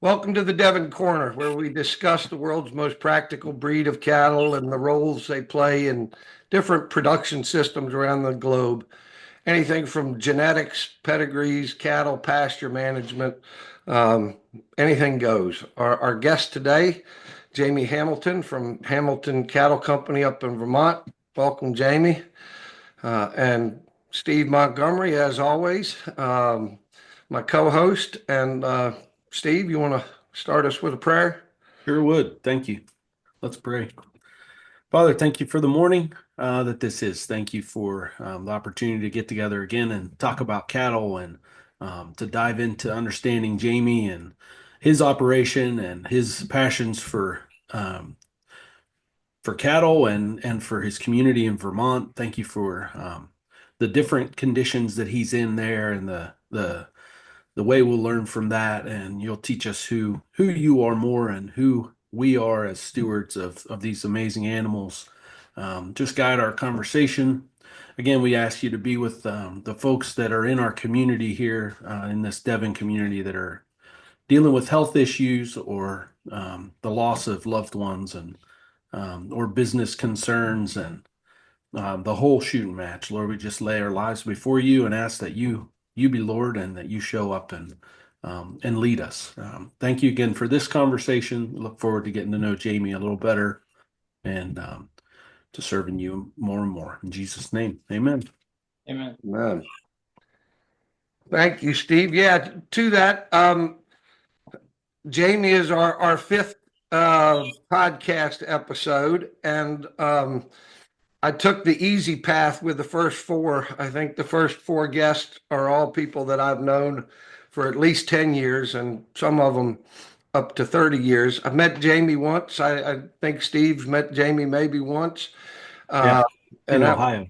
Welcome to the Devon Corner, where we discuss the world's most practical breed of cattle and the roles they play in different production systems around the globe. Anything from genetics, pedigrees, cattle, pasture management, um, anything goes. Our guest today, Jamie Hamilton from Hamilton Cattle Company up in Vermont. Welcome, Jamie. And Steve Montgomery, as always, my co-host. And Steve, you want to start us with a prayer? Sure would. Thank you. Let's pray. Father, thank you for the morning that this is. Thank you for the opportunity to get together again and talk about cattle and to dive into understanding Jamie and his operation and his passions for cattle and for his community in Vermont. Thank you for the different conditions that he's in there and the way we'll learn from that, and you'll teach us who you are more and who we are as stewards of these amazing animals. Just guide our conversation. Again, we ask you to be with the folks that are in our community here, in this Devon community, that are dealing with health issues or the loss of loved ones and or business concerns and the whole shooting match. Lord, we just lay our lives before you and ask that you be Lord and that you show up and lead us. Thank you again for this conversation. Look forward to getting to know Jamie a little better and to serving you more and more. In Jesus' name, amen. Amen. Amen. Thank you, Steve. Yeah, to that, Jamie is our fifth podcast episode, and I took the easy path with the first four. I think the first four guests are all people that I've known for at least 10 years, and some of them up to 30 years. I've met Jamie once. I think Steve's met Jamie maybe once. Yeah, in and that, Ohio.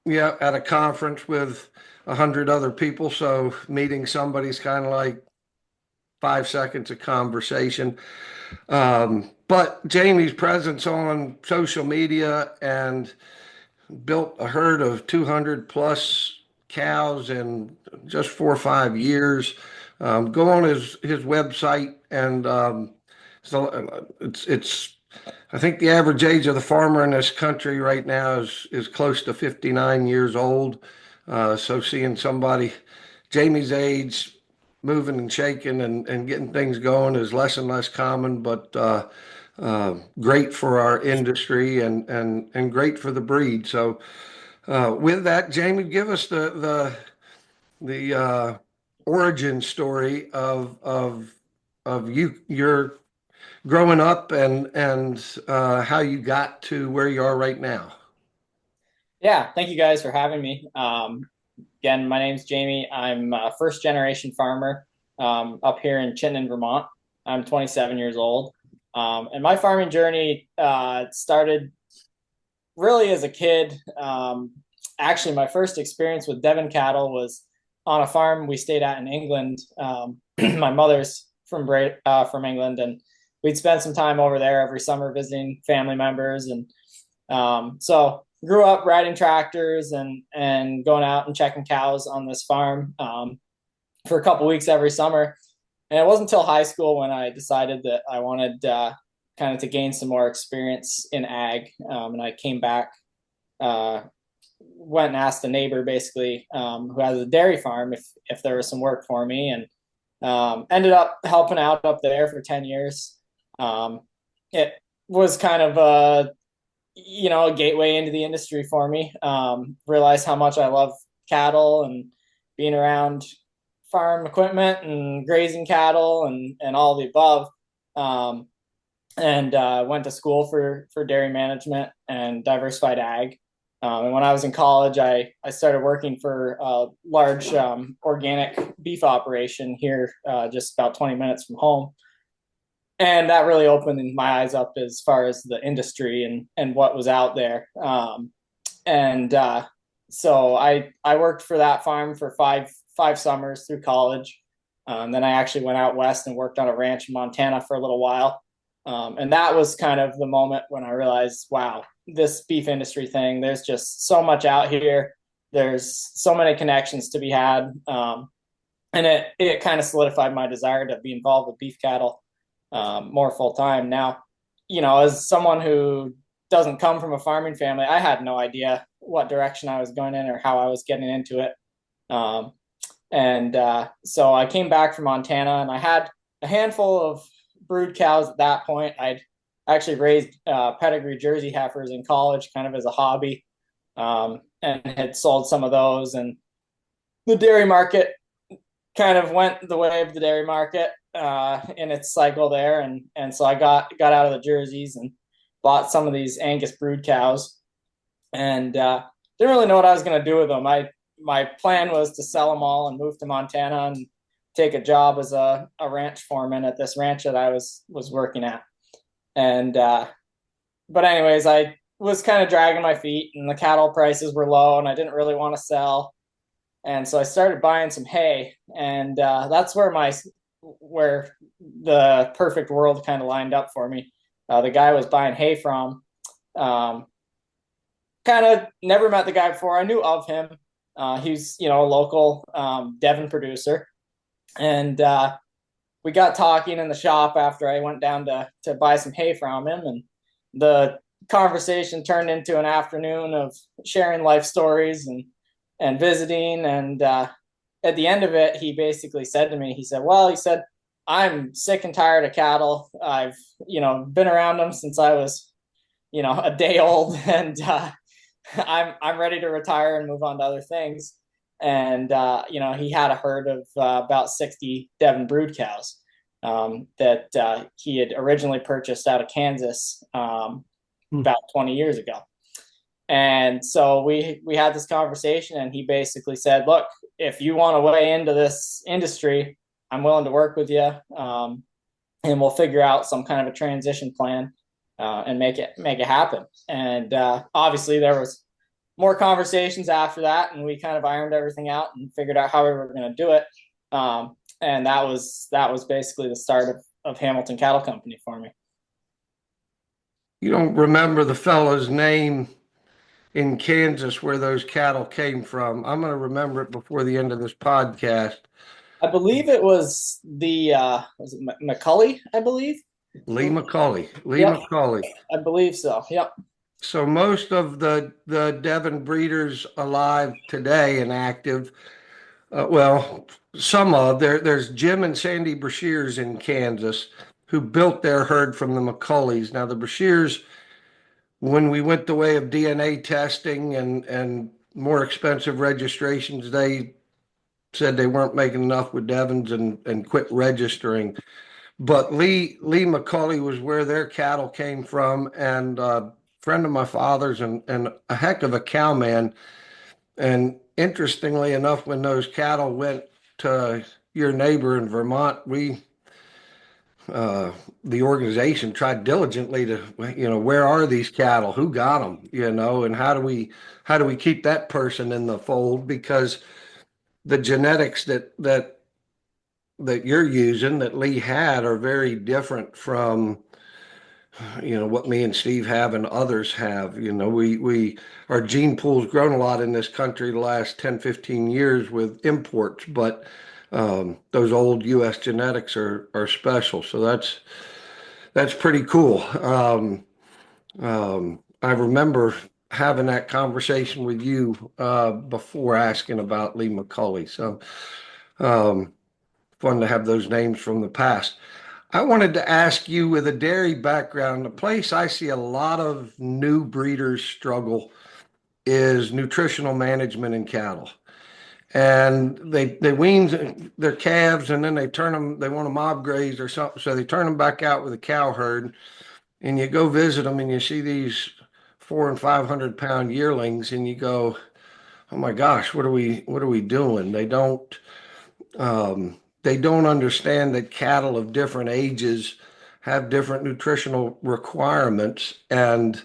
yeah, at a conference with 100 other people. So meeting somebody's kind of like 5 seconds of conversation. But Jamie's presence on social media and built a herd of 200 plus cows in just 4 or 5 years. Go on his website, and it's I think the average age of the farmer in this country right now is close to 59 years old. So seeing somebody Jamie's age moving and shaking and getting things going is less and less common, but great for our industry and great for the breed. So with that, Jamie, give us the origin story of your growing up and how you got to where you are right now. Yeah, thank you guys for having me. Again, my name's Jamie. I'm a first generation farmer up here in Chittenden, Vermont. I'm 27 years old. And my farming journey started really as a kid. Actually, my first experience with Devon cattle was on a farm we stayed at in England. My mother's from England, and we'd spend some time over there every summer visiting family members. And so grew up riding tractors and going out and checking cows on this farm for a couple weeks every summer. And it wasn't until high school when I decided that I wanted kind of to gain some more experience in ag. And I came back, went and asked a neighbor basically who has a dairy farm if there was some work for me, and ended up helping out up there for 10 years. It was kind of a gateway into the industry for me. Realized how much I love cattle and being around farm equipment and grazing cattle and all the above. And went to school for dairy management and diversified ag. And when I was in college, I started working for a large organic beef operation here, just about 20 minutes from home. And that really opened my eyes up as far as the industry and what was out there. So I worked for that farm for five summers through college. Then I actually went out west and worked on a ranch in Montana for a little while. And that was kind of the moment when I realized, wow, this beef industry thing, there's just so much out here. There's so many connections to be had. And it kind of solidified my desire to be involved with beef cattle. more full time. Now, as someone who doesn't come from a farming family, I had no idea what direction I was going in or how I was getting into it. Um, and so I came back from Montana, and I had a handful of brood cows at that point. I'd actually raised pedigree Jersey heifers in college, kind of as a hobby, and had sold some of those. And the dairy market kind of went the way of the dairy market in its cycle there, and so I got out of the Jerseys and bought some of these Angus brood cows, and didn't really know what I was going to do with them. My plan was to sell them all and move to Montana and take a job as a ranch foreman at this ranch that I was working at. And but anyways, I was kind of dragging my feet, and the cattle prices were low, and I didn't really want to sell. And so I started buying some hay, and that's where the perfect world kind of lined up for me. The guy I was buying hay from, kind of never met the guy before. I knew of him. He's a local Devon producer, and we got talking in the shop after I went down to buy some hay from him, and the conversation turned into an afternoon of sharing life stories and visiting. And at the end of it, he basically said to me, he said, I'm sick and tired of cattle. I've been around them since I was a day old, and I'm ready to retire and move on to other things. And he had a herd of about 60 Devon brood cows that he had originally purchased out of Kansas about 20 years ago. And so we had this conversation, and he basically said, look, if you want to weigh into this industry, I'm willing to work with you, and we'll figure out some kind of a transition plan and make it happen. And obviously there was more conversations after that, and we kind of ironed everything out and figured out how we were going to do it. And that was basically the start of Hamilton Cattle Company for me. You don't remember the fellow's name in Kansas where those cattle came from? I'm going to remember it before the end of this podcast. I believe it was was it McCully, I believe? Lee McCully. Yep. McCully. I believe so. Yep. So most of the Devon breeders alive today and active, there's Jim and Sandy Brashears in Kansas who built their herd from the McCullys. Now the Brashears, when we went the way of DNA testing and more expensive registrations, they said they weren't making enough with Devons and quit registering. But Lee McCully was where their cattle came from, and a friend of my father's and a heck of a cowman. And interestingly enough, when those cattle went to your neighbor in Vermont, the organization tried diligently to, where are these cattle? Who got them? And how do we keep that person in the fold? Because the genetics that you're using, that Lee had, are very different from what me and Steve have and others have. Our gene pool's grown a lot in this country the last 10-15 years with imports, but those old US genetics are special. So that's pretty cool. I remember having that conversation with you before asking about Lee McCully. So fun to have those names from the past. I wanted to ask you, with a dairy background, the place I see a lot of new breeders struggle is nutritional management in cattle. And they wean their calves, and then they want to mob graze or something, so they turn them back out with a cow herd. And you go visit them, and you see these 400 and 500 pound yearlings, and you go, oh my gosh, what are we doing? They don't understand that cattle of different ages have different nutritional requirements, and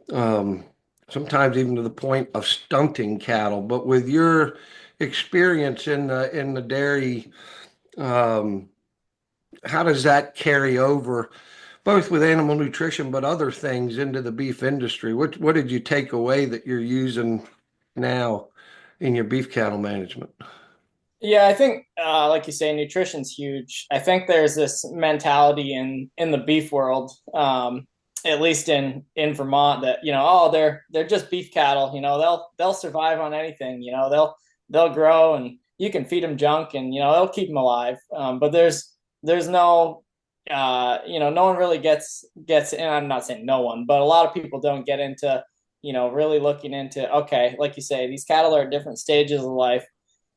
sometimes even to the point of stunting cattle. But with your experience in the dairy, how does that carry over, both with animal nutrition but other things, into the beef industry? What did you take away that you're using now in your beef cattle management? Yeah, I think, like you say, nutrition's huge. I think there's this mentality in the beef world, at least in Vermont, that oh, they're just beef cattle. They'll survive on anything. They'll grow, and you can feed them junk, and they'll keep them alive. But there's no, no one really gets. And I'm not saying no one, but a lot of people don't get into really looking into, okay, like you say, these cattle are at different stages of life,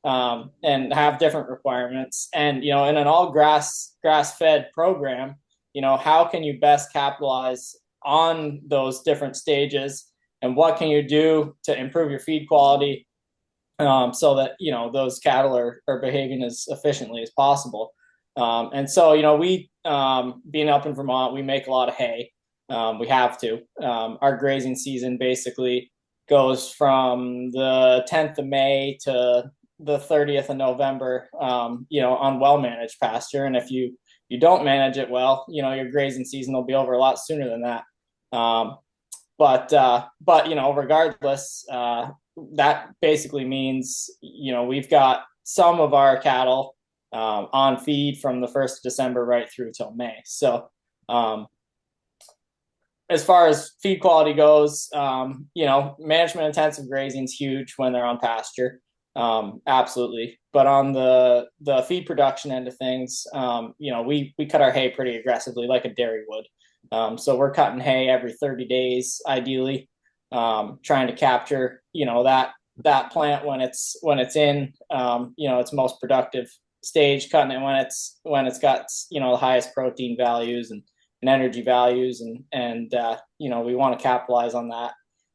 and have different requirements. And in an all grass fed program, how can you best capitalize on those different stages, and what can you do to improve your feed quality, so that those cattle are behaving as efficiently as possible. And so we, being up in Vermont, we make a lot of hay. We have to. Our grazing season basically goes from the 10th of May to the 30th of November, on well-managed pasture. And if you don't manage it well, your grazing season will be over a lot sooner than that. But regardless, that basically means, we've got some of our cattle on feed from the 1st of December right through till May. So, as far as feed quality goes, management intensive grazing is huge when they're on pasture. Absolutely. But on the feed production end of things, we cut our hay pretty aggressively, like a dairy would. So we're cutting hay every 30 days, ideally, trying to capture, that plant when it's in, its most productive stage, cutting it when it's got, the highest protein values and energy values. And we want to capitalize on that,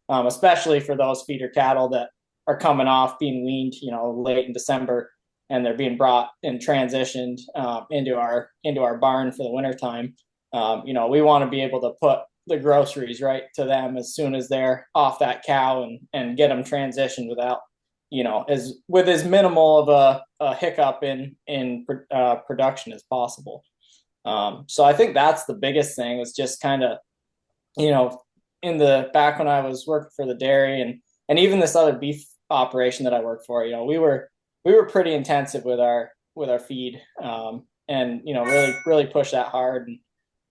especially for those feeder cattle that are coming off being weaned, late in December, and they're being brought and transitioned into our barn for the wintertime. We want to be able to put the groceries right to them as soon as they're off that cow, and get them transitioned without, with as minimal of a hiccup in production as possible. So I think that's the biggest thing, is just kind of, in the back when I was working for the dairy, and even this other beef operation that I worked for, we were pretty intensive with our feed, and really push that hard.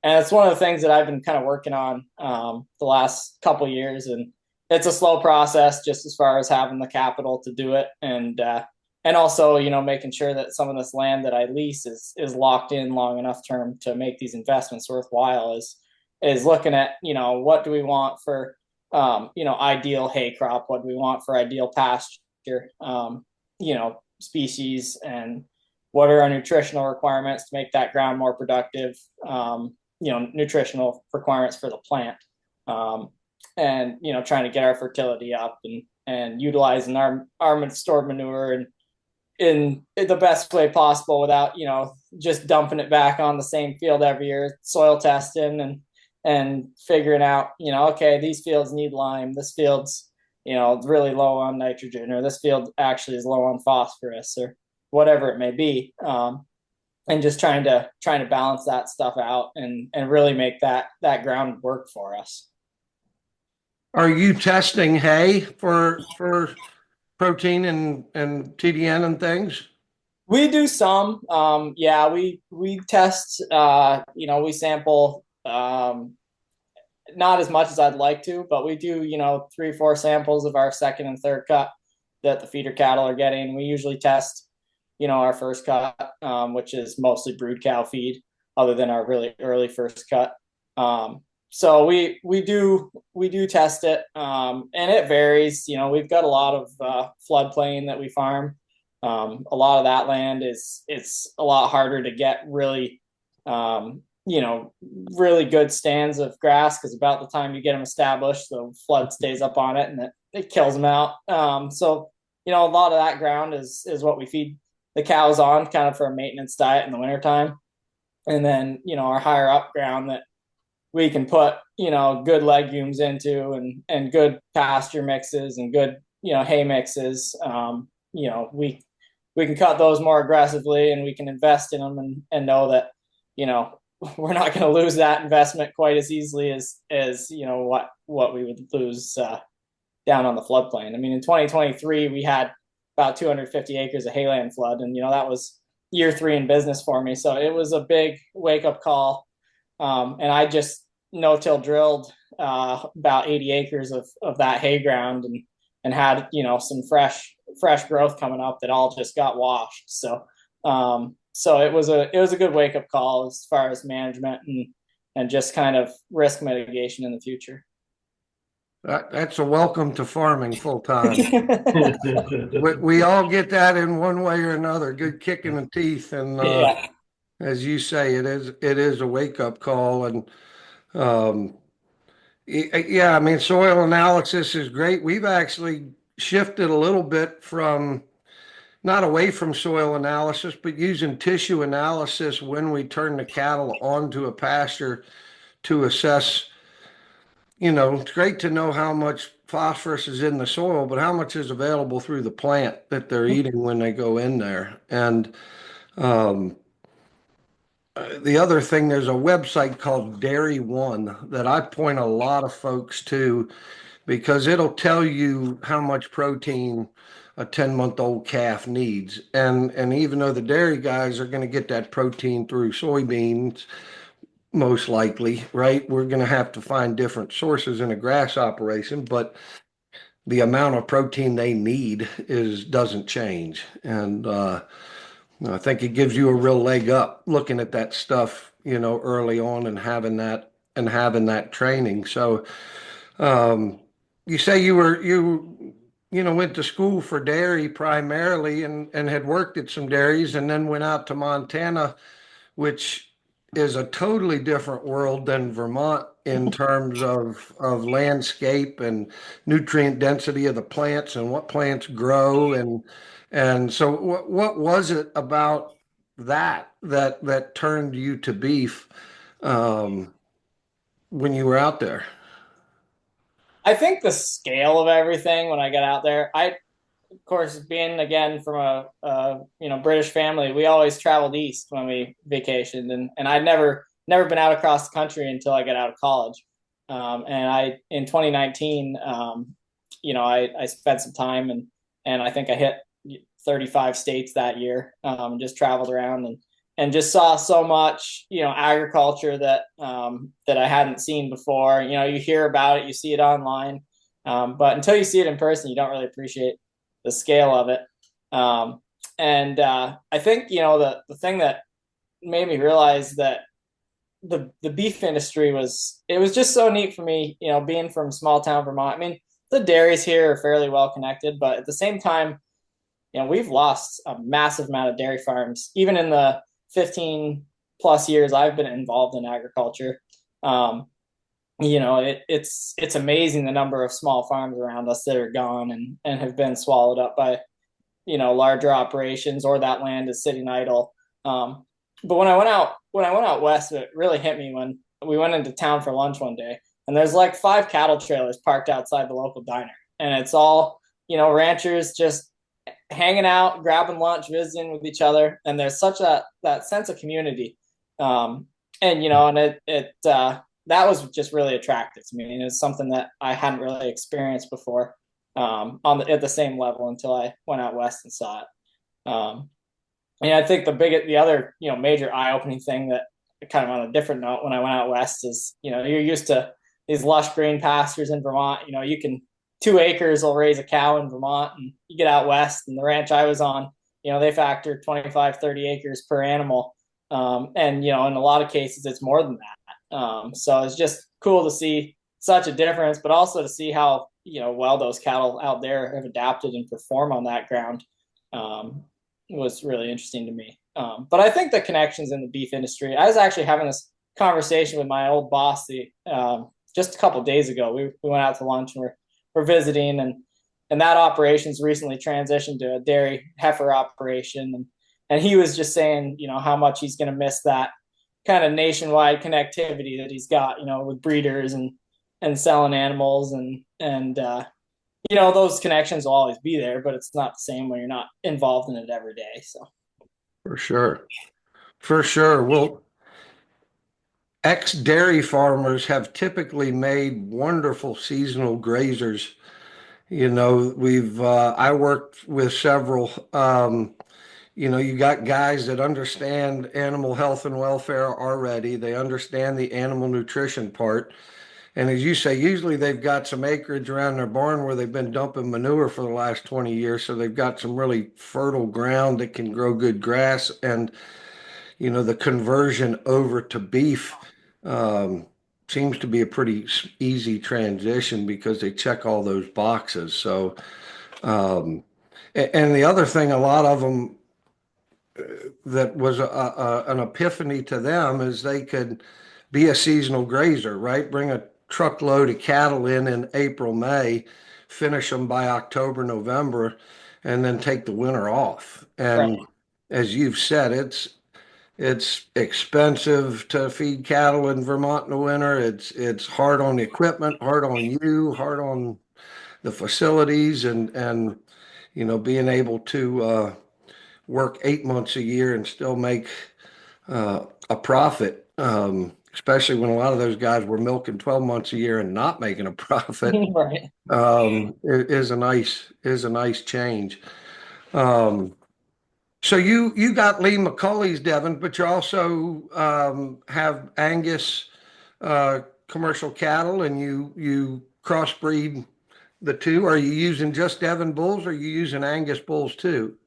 And it's one of the things that I've been kind of working on the last couple of years, and it's a slow process, just as far as having the capital to do it, and also making sure that some of this land that I lease is locked in long enough term to make these investments worthwhile. Is looking at what do we want for ideal hay crop, what do we want for ideal pasture, species, and what are our nutritional requirements to make that ground more productive, nutritional requirements for the plant, and trying to get our fertility up, and utilizing our stored manure and in the best way possible, without just dumping it back on the same field every year, soil testing and figuring out, okay, these fields need lime, this field's really low on nitrogen, or this field actually is low on phosphorus, or whatever it may be, and just trying to balance that stuff out, and really make that ground work for us. Are you testing hay for protein and TDN and things? We do some. Yeah, we test. We sample. Not as much as I'd like to, but we do. 3-4 samples of our second and third cut that the feeder cattle are getting. We usually test, our first cut, which is mostly brood cow feed, other than our really early first cut. So we do test it, and it varies. We've got a lot of floodplain that we farm. A lot of that land it's a lot harder to get really, really good stands of grass, because about the time you get them established, the flood stays up on it, and it kills them out. So a lot of that ground is what we feed the cows on, kind of for a maintenance diet in the wintertime. And then our higher up ground that we can put good legumes into, and good pasture mixes, and good hay mixes. We can cut those more aggressively, and we can invest in them, and know that we're not going to lose that investment quite as easily as what we would lose down on the floodplain. I mean, in 2023 we had about 250 acres of hayland flood. And, that was year 3 in business for me. So it was a big wake up call. And I just no-till drilled about 80 acres of that hay ground, and had, some fresh growth coming up that all just got washed. So it was a good wake up call as far as management and just kind of risk mitigation in the future. That's a welcome to farming full time. We all get that in one way or another. Good kick in the teeth, and Yeah. as you say, it is a wake up call. And yeah, I mean, soil analysis is great. We've actually shifted a little bit from not away from soil analysis, but using tissue analysis when we turn the cattle onto a pasture to assess. It's great to know how much phosphorus is in the soil, but how much is available through the plant that they're eating when they go in there. And um, the other thing, there's a website called Dairy One that I point a lot of folks to, because it'll tell you how much protein a 10-month-old calf needs. And even though the dairy guys are going to get that protein through soybeans, most likely, right? We're going to have to find different sources in a grass operation, but the amount of protein they need doesn't change. And I think it gives you a real leg up looking at that stuff, early on, and having that training. So you say you went to school for dairy primarily, and had worked at some dairies, and then went out to Montana, which is a totally different world than Vermont in terms of landscape and nutrient density of the plants and what plants grow. And so what was it about that turned you to beef when you were out there? I think the scale of everything when I got out there, of course, being again from a British family, we always traveled east when we vacationed, and I'd never been out across the country until I got out of college. And I in 2019, I spent some time, and I think I hit 35 states that year. Just traveled around and just saw so much, agriculture that I hadn't seen before. You hear about it, you see it online, but until you see it in person, you don't really appreciate the scale of it. And I think, the thing that made me realize that the beef industry was just so neat for me, being from small town Vermont. I mean, the dairies here are fairly well connected, but at the same time, we've lost a massive amount of dairy farms, even in the 15 plus years I've been involved in agriculture. It's amazing the number of small farms around us that are gone and have been swallowed up by, larger operations, or that land is sitting idle. But when I went out west, it really hit me when we went into town for lunch one day, and there's like 5 cattle trailers parked outside the local diner, and it's all, ranchers just hanging out, grabbing lunch, visiting with each other, and there's such that sense of community. And that was just really attractive to me. And it's something that I hadn't really experienced before at the same level until I went out west and saw it. And I think the other major eye-opening thing that, kind of on a different note, when I went out west is, you're used to these lush green pastures in Vermont. You can 2 acres will raise a cow in Vermont, and you get out west, and the ranch I was on, they factor 25, 30 acres per animal. And, in a lot of cases, it's more than that. So it's just cool to see such a difference, but also to see how, well those cattle out there have adapted and perform on that ground was really interesting to me. But I think the connections in the beef industry, I was actually having this conversation with my old boss just a couple of days ago. We went out to lunch, and we're visiting, and that operation's recently transitioned to a dairy heifer operation. And he was just saying, how much he's going to miss that kind of nationwide connectivity that he's got, with breeders and selling animals, and those connections will always be there, but it's not the same when you're not involved in it every day. So For sure. Well, ex-dairy farmers have typically made wonderful seasonal grazers. I worked with several, you got guys that understand animal health and welfare already. They understand the animal nutrition part. And as you say, usually they've got some acreage around their barn where they've been dumping manure for the last 20 years. So they've got some really fertile ground that can grow good grass. And, the conversion over to beef um, seems to be a pretty easy transition because they check all those boxes. So, and the other thing, a lot of them that was an epiphany to them is they could be a seasonal grazer, right? Bring a truckload of cattle in April, May, finish them by October, November, and then take the winter off. Right. And as you've said, it's expensive to feed cattle in Vermont in the winter. It's hard on the equipment, hard on you, hard on the facilities, and being able to work 8 months a year and still make a profit, especially when a lot of those guys were milking 12 months a year and not making a profit, Right. is a nice change. Um, so you got Lee McCauley's Devon, but you also have Angus commercial cattle, and you crossbreed the two. Are you using just Devon bulls, or are you using Angus bulls too?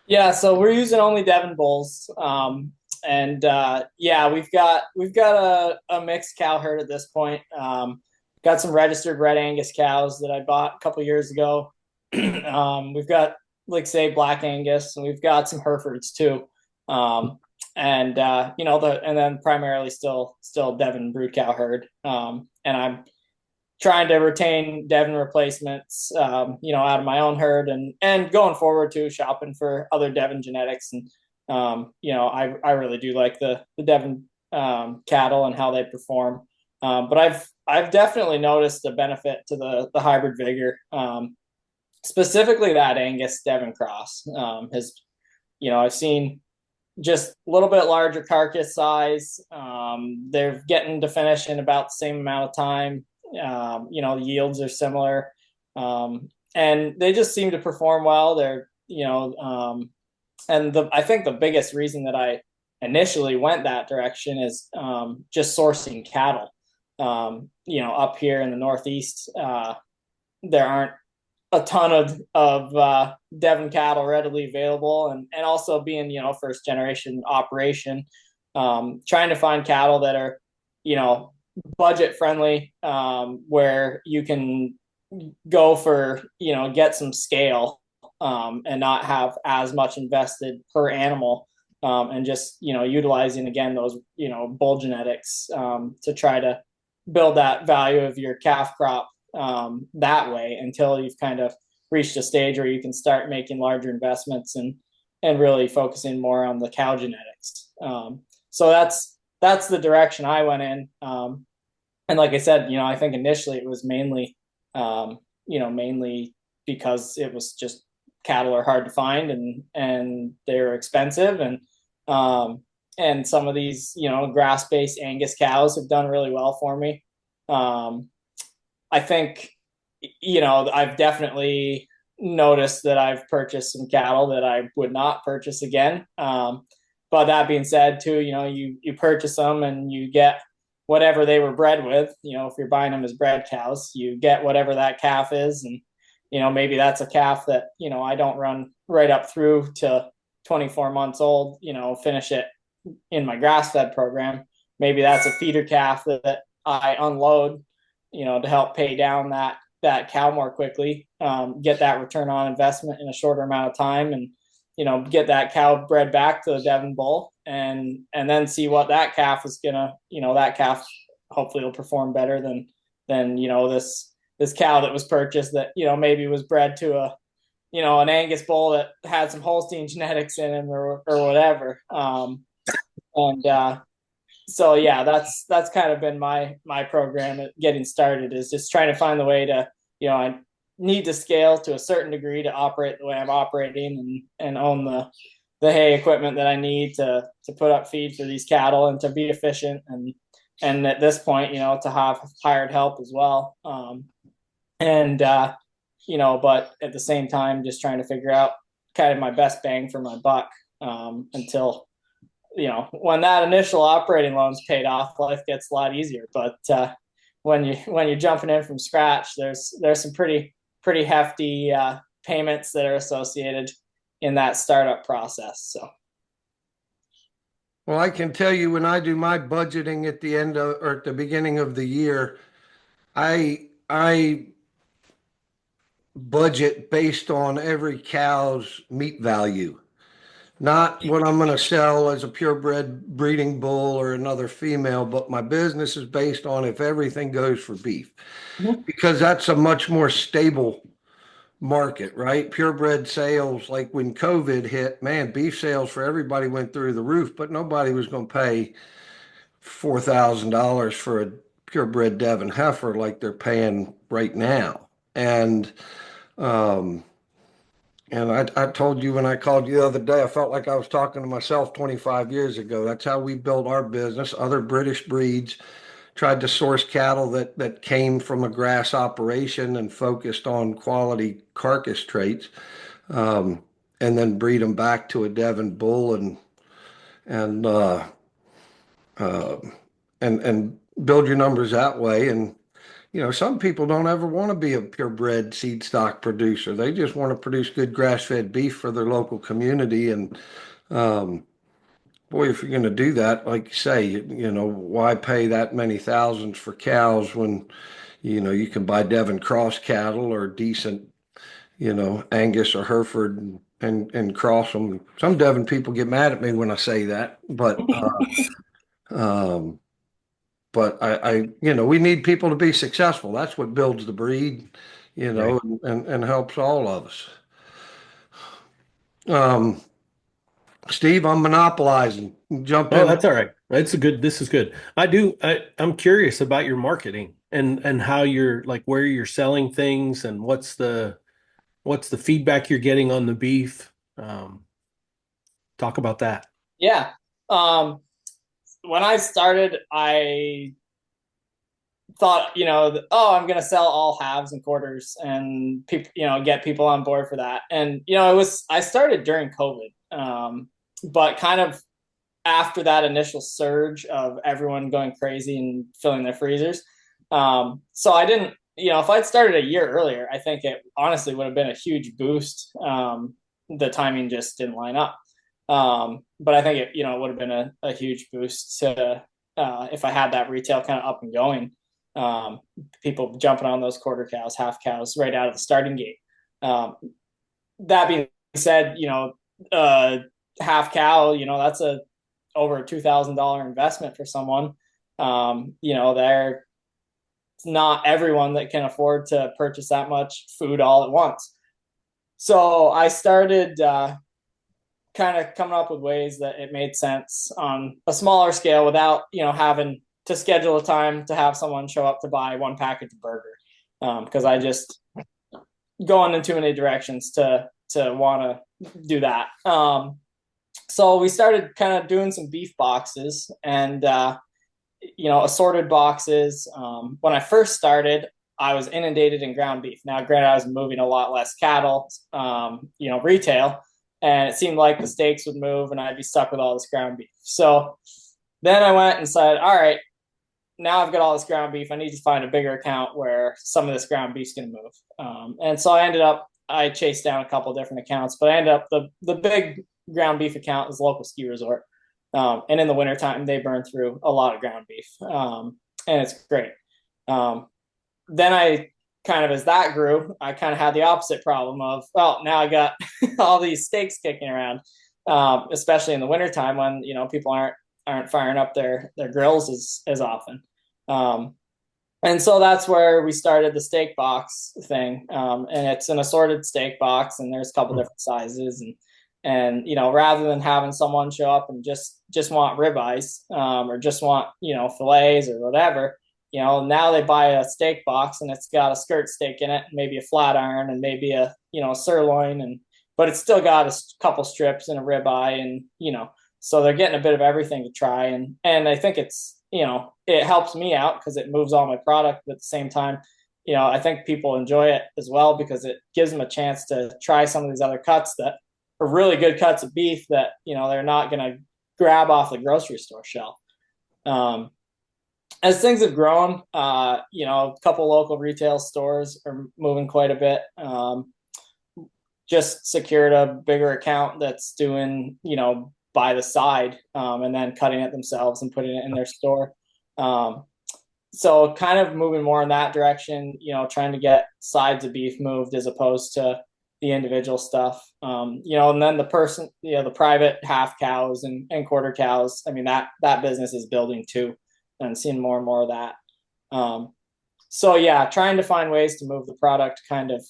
Yeah, so we're using only Devon bulls, and yeah, we've got a mixed cow herd at this point. Got some registered red Angus cows that I bought a couple years ago. We've got, like say, Black Angus, and we've got some Herefords too. And and then primarily still Devon brood cow herd. And I'm trying to retain Devon replacements, out of my own herd, and going forward too, shopping for other Devon genetics. And I really do like the Devon cattle and how they perform. But I've definitely noticed a benefit to the hybrid vigor, specifically that Angus Devon cross. I've seen just a little bit larger carcass size. They're getting to finish in about the same amount of time. The yields are similar, and they just seem to perform well. I think the biggest reason that I initially went that direction is just sourcing cattle. Up here in the Northeast, there aren't a ton of Devon cattle readily available, and also being first generation operation, trying to find cattle that are budget friendly, where you can go for get some scale, and not have as much invested per animal, and just utilizing again those bull genetics, to try to build that value of your calf crop, that way, until you've kind of reached a stage where you can start making larger investments and really focusing more on the cow genetics. So that's the direction I went in. And like I said, I think initially it was mainly because it was just cattle are hard to find, and they're expensive, and some of these grass-based Angus cows have done really well for me. I think I've definitely noticed that I've purchased some cattle that I would not purchase again. But that being said, too, you purchase them and you get whatever they were bred with. If you're buying them as bred cows, you get whatever that calf is, and maybe that's a calf that I don't run right up through to 24 months old. Finish it in my grass-fed program. Maybe that's a feeder calf that I unload, to help pay down that cow more quickly, get that return on investment in a shorter amount of time, and get that cow bred back to the Devon bull, and then see what that calf is gonna, that calf hopefully will perform better than this cow that was purchased that maybe was bred to an Angus bull that had some Holstein genetics in him, or whatever. So yeah, that's kind of been my program at getting started, is just trying to find the way to, I need to scale to a certain degree to operate the way I'm operating, and own the hay equipment that I need to put up feed for these cattle, and to be efficient, and at this point, to have hired help as well. And but at the same time, just trying to figure out kind of my best bang for my buck until, when that initial operating loan's paid off, life gets a lot easier. But when you're jumping in from scratch, there's some pretty hefty payments that are associated in that startup process. So. Well, I can tell you when I do my budgeting at the end of, or at the beginning of the year, I budget based on every cow's meat value, not what I'm going to sell as a purebred breeding bull or another female, but my business is based on if everything goes for beef, because that's a much more stable market, right? Purebred sales, like when COVID hit, man, beef sales for everybody went through the roof, but nobody was going to pay $4,000 for a purebred Devon heifer like they're paying right now. Um, and I told you when I called you the other day, I felt like I was talking to myself 25 years ago. That's how we built our business. Other British breeds tried to source cattle that came from a grass operation and focused on quality carcass traits, and then breed them back to a Devon bull and uh, uh, and build your numbers that way. And some people don't ever want to be a purebred seed stock producer. They just want to produce good grass-fed beef for their local community. And um, boy, if you're going to do that, like you say, why pay that many thousands for cows when, you can buy Devon cross cattle or decent, Angus or Hereford and cross them. Some Devon people get mad at me when I say that, um, but we need people to be successful. That's what builds the breed, Right. and helps all of us. Um, Steve, I'm monopolizing. Jump Oh, in. that's all right. This is good. I'm curious about your marketing and how you're like where you're selling things and what's the feedback you're getting on the beef. Talk about that. Yeah. When I started, I thought, I'm going to sell all halves and quarters and people, get people on board for that. And, I started during COVID, but kind of after that initial surge of everyone going crazy and filling their freezers. So I didn't, if I'd started a year earlier, I think it honestly would have been a huge boost. The timing just didn't line up. But I think it would have been a huge boost to, if I had that retail kind of up and going. People jumping on those quarter cows, half cows right out of the starting gate. That being said, half cow, that's over a $2,000 investment for someone. They're not everyone that can afford to purchase that much food all at once. So I started kind of coming up with ways that it made sense on a smaller scale without, having to schedule a time to have someone show up to buy one package of burger. Because I just going in too many directions to want to do that. So we started kind of doing some beef boxes and, assorted boxes. When I first started, I was inundated in ground beef. Now, granted, I was moving a lot less cattle, retail, and it seemed like the steaks would move and I'd be stuck with all this ground beef. So then I went and said, all right, now I've got all this ground beef. I need to find a bigger account where some of this ground beef's going to move. And so I chased down a couple of different accounts, but I ended up the big ground beef account is local ski resort. And in the wintertime, they burn through a lot of ground beef. And it's great. Then I kind of, as that grew, I kind of had the opposite problem of, well, now I got all these steaks kicking around, especially in the wintertime when, people aren't firing up their grills as often. And so that's where we started the steak box thing. And it's an assorted steak box and there's a couple different sizes and rather than having someone show up and just want ribeyes, or just want, fillets or whatever, now they buy a steak box and it's got a skirt steak in it, maybe a flat iron and maybe a, sirloin but it's still got a couple strips and a ribeye and, so they're getting a bit of everything to try. And I think it's, it helps me out because it moves all my product, but at the same time, I think people enjoy it as well because it gives them a chance to try some of these other cuts that are really good cuts of beef that, they're not going to grab off the grocery store shelf. As things have grown, a couple local retail stores are moving quite a bit. Just secured a bigger account that's doing, by the side, and then cutting it themselves and putting it in their store. So kind of moving more in that direction, trying to get sides of beef moved as opposed to the individual stuff. And then the private half cows and quarter cows. I mean, that business is building too, and seeing more and more of that. So yeah, trying to find ways to move the product kind of,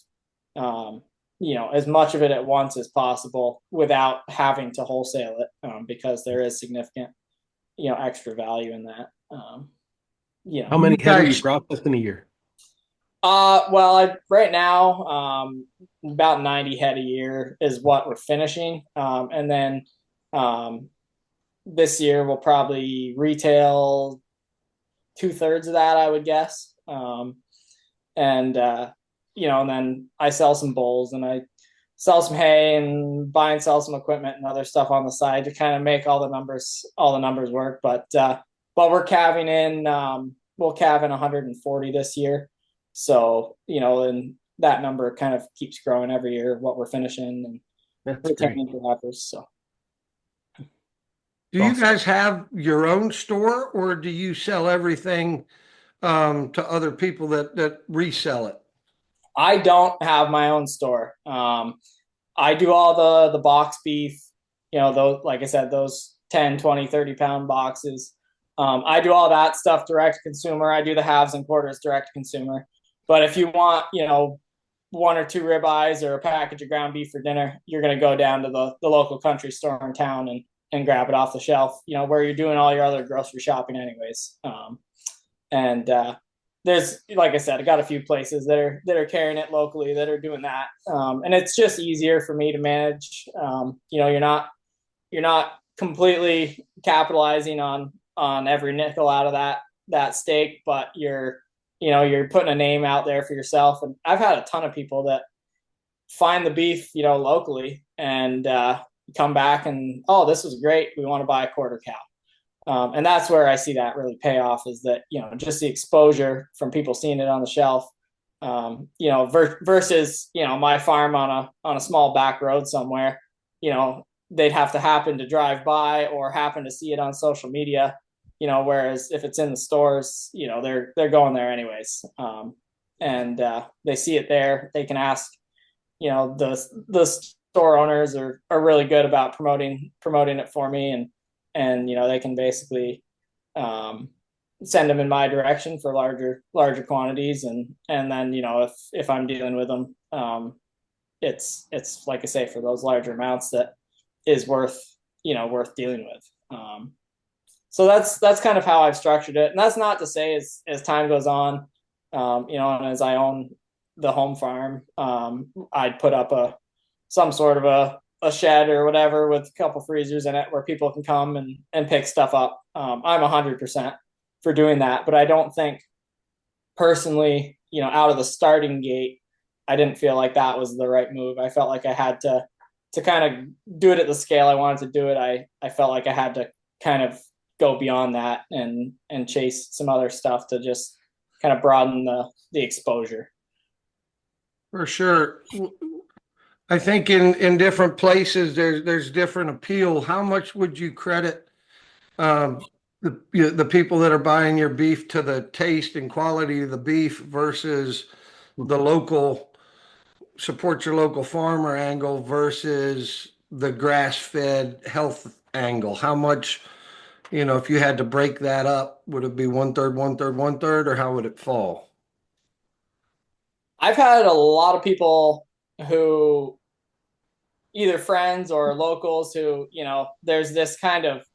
as much of it at once as possible without having to wholesale it, because there is significant, extra value in that. How many head are you processing a year? Well, right now, about 90 head a year is what we're finishing. And then this year we'll probably retail 2/3 of that, I would guess. And then I sell some bowls and I sell some hay and buy and sell some equipment and other stuff on the side to kind of make all the numbers work. But we're calving in, we'll calve in 140 this year. So, and that number kind of keeps growing every year, what we're finishing and retaining for heifers. So. Do you guys have your own store, or do you sell everything to other people that resell it? I don't have my own store. I do all the box beef, those, like I said, those 10, 20, 30 pound boxes. I do all that stuff direct to consumer. I do the halves and quarters direct to consumer. But if you want, 1 or 2 ribeyes or a package of ground beef for dinner, you're going to go down to the local country store in town and grab it off the shelf, where you're doing all your other grocery shopping anyways. There's, like I said, I got a few places that are carrying it locally that are doing that. And it's just easier for me to manage. You're not completely capitalizing on every nickel out of that steak, but you're putting a name out there for yourself. And I've had a ton of people that find the beef, locally and come back and, oh, this was great. We want to buy a quarter cow. And that's where I see that really pay off, is that, just the exposure from people seeing it on the shelf, versus, my farm on a small back road somewhere, they'd have to happen to drive by or happen to see it on social media, whereas if it's in the stores, they're going there anyways. And they see it there, they can ask, the store owners are really good about promoting it for me, and they can basically send them in my direction for larger quantities, and then if I'm dealing with them, it's like I say, for those larger amounts that is worth dealing with. So that's kind of how I've structured it, and that's not to say as time goes on, and as I own the home farm, I'd put up some sort of a shed or whatever with a couple freezers in it where people can come and pick stuff up. I'm 100% for doing that, but I don't think personally, out of the starting gate, I didn't feel like that was the right move. I felt like I had to kind of do it at the scale I wanted to do it. I felt like I had to kind of go beyond that and chase some other stuff to just kind of broaden the exposure. For sure. I think in different places there's different appeal. How much would you credit the people that are buying your beef to the taste and quality of the beef versus the local support your local farmer angle versus the grass-fed health angle? How much, if you had to break that up, would it be 1/3, 1/3, 1/3, or how would it fall? I've had a lot of people who, either friends or locals, who, there's this kind of,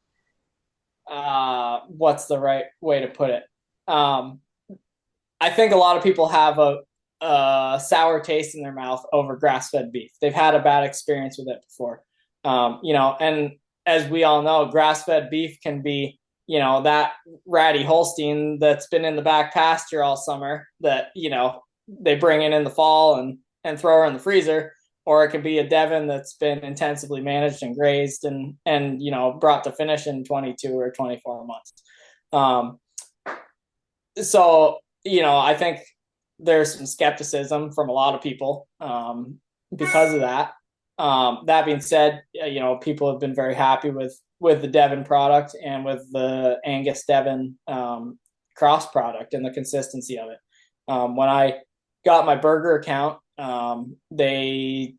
what's the right way to put it? I think a lot of people have a sour taste in their mouth over grass-fed beef. They've had a bad experience with it before. And as we all know, grass-fed beef can be, that ratty Holstein that's been in the back pasture all summer that, they bring in the fall and throw her in the freezer, or it could be a Devon that's been intensively managed and grazed and brought to finish in 22 or 24 months. So I think there's some skepticism from a lot of people because of that. That being said, people have been very happy with the Devon product and with the Angus Devon cross product and the consistency of it. When I got my burger account, they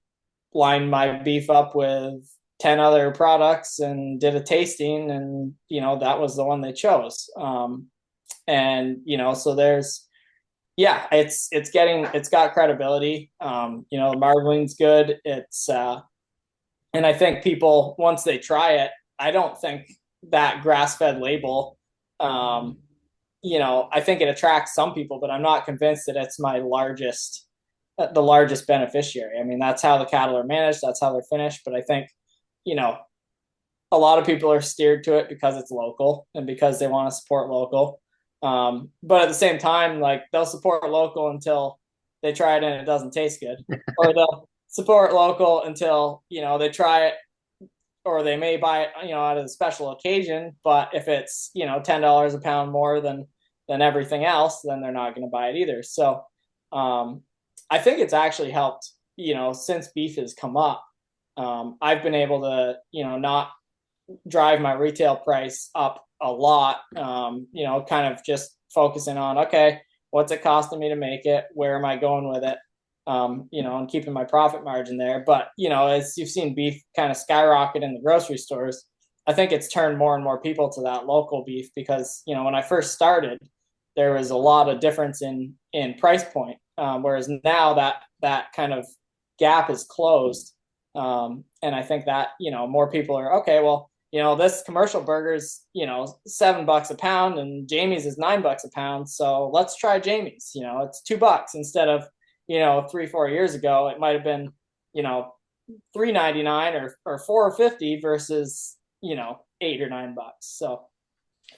lined my beef up with 10 other products and did a tasting, and that was the one they chose. So there's, it's got credibility. The marbling's good. And I think people, once they try it, I don't think that grass-fed label, I think it attracts some people, but I'm not convinced that it's the largest beneficiary. I mean, that's how the cattle are managed. That's how they're finished. But I think, a lot of people are steered to it because it's local and because they want to support local. But at the same time, like, they'll support local until they try it and it doesn't taste good, or they'll support local until, they try it, or they may buy it, at a special occasion. But if it's, $10 a pound more than everything else, then they're not going to buy it either. So, I think it's actually helped, since beef has come up. I've been able to, not drive my retail price up a lot, kind of just focusing on, okay, what's it costing me to make it? Where am I going with it? And keeping my profit margin there. But, as you've seen beef kind of skyrocket in the grocery stores, I think it's turned more and more people to that local beef because, when I first started, there was a lot of difference in price point. Whereas now that kind of gap is closed. And I think that, more people are, okay, well, this commercial burger's, $7 a pound and Jamie's is $9 a pound. So let's try Jamie's, it's $2 instead of, 3-4 years ago, it might've been, $3.99 or $4.50 versus, $8 or $9. So,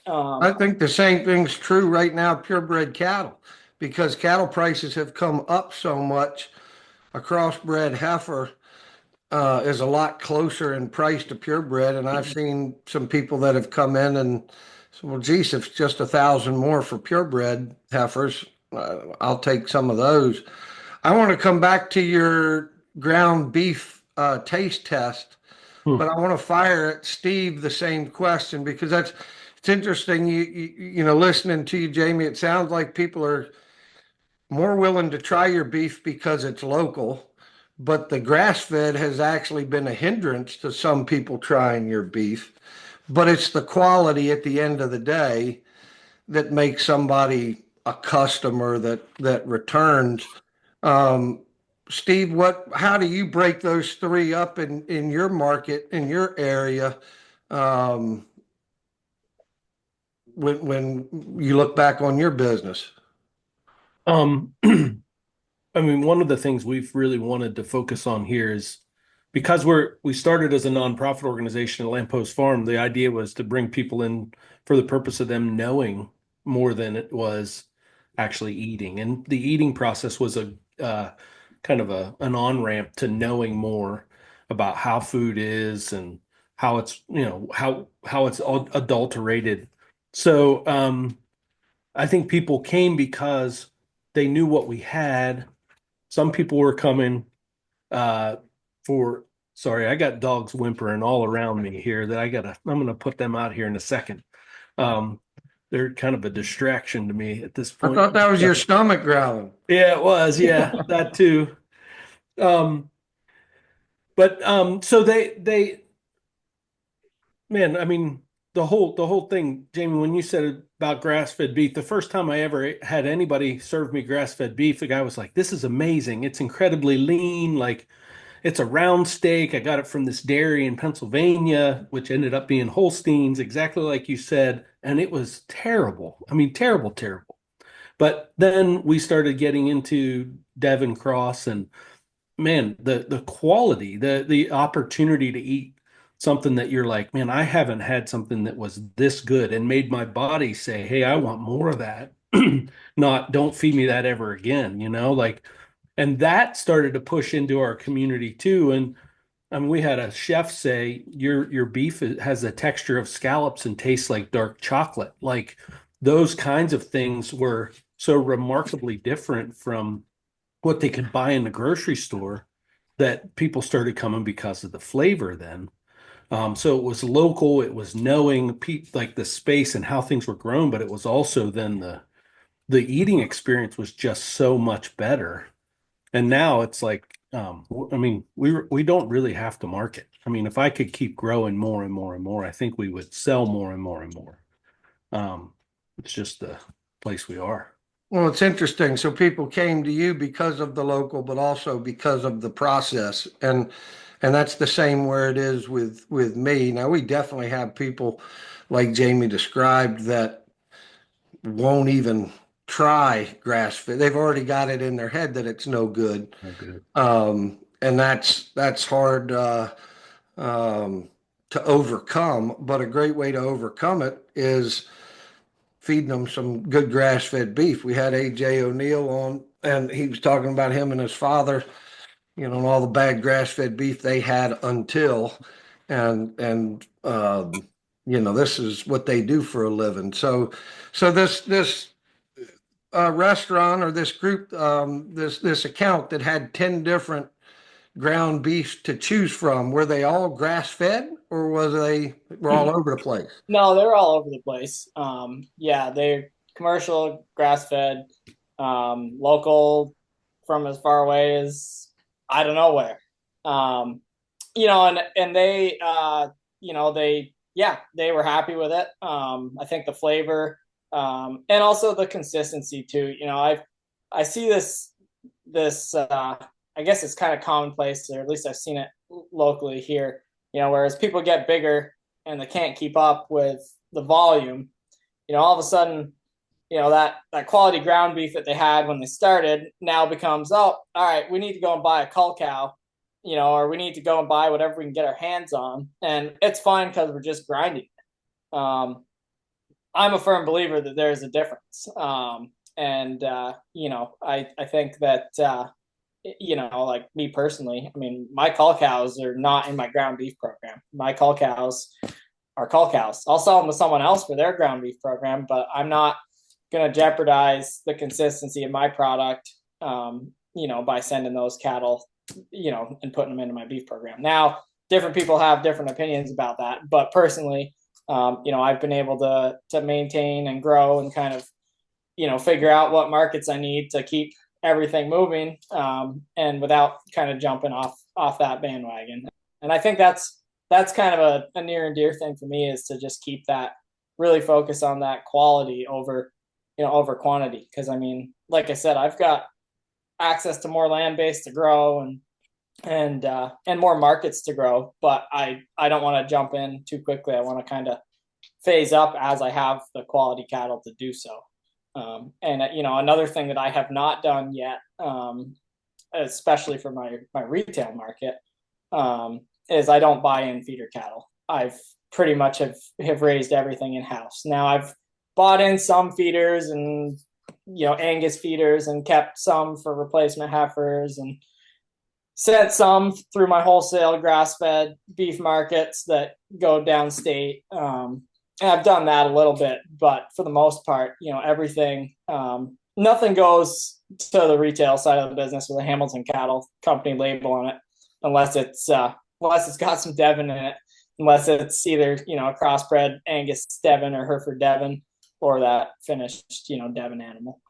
I think the same thing's true right now, purebred cattle, because cattle prices have come up so much. A crossbred heifer is a lot closer in price to purebred, and I've seen some people that have come in and said, "Well, geez, if it's just 1,000 more for purebred heifers, I'll take some of those." I want to come back to your ground beef taste test, but I want to fire at Steve the same question because it's interesting. Listening to you, Jamie, it sounds like people are more willing to try your beef because it's local, but the grass-fed has actually been a hindrance to some people trying your beef. But it's the quality at the end of the day that makes somebody a customer that returns. Steve, how do you break those three up in your market, in your area, when you look back on your business? I mean, one of the things we've really wanted to focus on here is because we started as a nonprofit organization at Lamppost Farm, the idea was to bring people in for the purpose of them knowing more than it was actually eating. And the eating process was a kind of an on-ramp to knowing more about how food is and how it's, how it's adulterated. So I think people came because they knew what we had. Some people were coming sorry, I got dogs whimpering all around me here that I'm going to put them out here in a second. They're kind of a distraction to me at this I point. thought that was your stomach growling. Yeah, it was. Yeah, that too. So man, I mean, the whole thing, Jamie, when you said about grass-fed beef, the first time I ever had anybody serve me grass-fed beef, the guy was like, "This is amazing. It's incredibly lean. Like, it's a round steak. I got it from this dairy in Pennsylvania, which ended up being Holsteins, exactly like you said. And it was terrible. I mean, terrible, terrible. But then we started getting into Devon Cross, and man, the quality, the opportunity to eat something that you're like, man, I haven't had something that was this good and made my body say, hey, I want more of that. not don't feed me that ever again, like, and that started to push into our community too. And I mean, we had a chef say your beef has a texture of scallops and tastes like dark chocolate. Like those kinds of things were so remarkably different from what they could buy in the grocery store that people started coming because of the flavor then. So it was local, it was knowing like the space and how things were grown, but it was also then the eating experience was just so much better. And now it's like, I mean, we don't really have to market. I mean, if I could keep growing more and more and more, I think we would sell more and more and more. Um, it's just the place we are. Well, it's interesting. So people came to you because of the local, but also because of the process. And that's the same where it is with me. Now we definitely have people like Jamie described that won't even try grass fed. They've already got it in their head that it's no good. Oh, good. And that's hard to overcome. But a great way to overcome it is feeding them some good grass fed beef. We had AJ O'Neill on, and he was talking about him and his father, and all the bad grass fed beef they had until, and this is what they do for a living. So this restaurant or this group, this account that had 10 different ground beefs to choose from, were they all grass fed or were all over the place? No, they're all over the place. Yeah, they're commercial, grass fed, local from as far away as I don't know where. And they, they were happy with it. I think the flavor, and also the consistency too. I see this. I guess it's kind of commonplace, or at least I've seen it locally here. Whereas people get bigger and they can't keep up with the volume, all of a sudden, that quality ground beef that they had when they started now becomes, oh, all right, we need to go and buy a cull cow, or we need to go and buy whatever we can get our hands on. And it's fine because we're just grinding. I'm a firm believer that there's a difference. I think that, like me personally, I mean, my cull cows are not in my ground beef program. My cull cows are cull cows. I'll sell them to someone else for their ground beef program, but I'm not going to jeopardize the consistency of my product, by sending those cattle, and putting them into my beef program. Now, different people have different opinions about that, but personally, I've been able to maintain and grow and kind of, figure out what markets I need to keep everything moving, and without kind of jumping off that bandwagon. And I think that's kind of a near and dear thing for me, is to just keep that, really focus on that quality over quantity. Because I mean, like I said, I've got access to more land base to grow and more markets to grow, but I don't want to jump in too quickly. I want to kind of phase up as I have the quality cattle to do so. Another thing that I have not done yet, especially for my retail market, is I don't buy in feeder cattle. I've pretty much have raised everything in house. Now I've bought in some feeders and Angus feeders, and kept some for replacement heifers, and sent some through my wholesale grass fed beef markets that go downstate. And I've done that a little bit, but for the most part, everything, nothing goes to the retail side of the business with a Hamilton Cattle Company label on it, unless it's got some Devon in it, unless it's either, a crossbred Angus Devon or Hereford Devon, or that finished, Devon animal.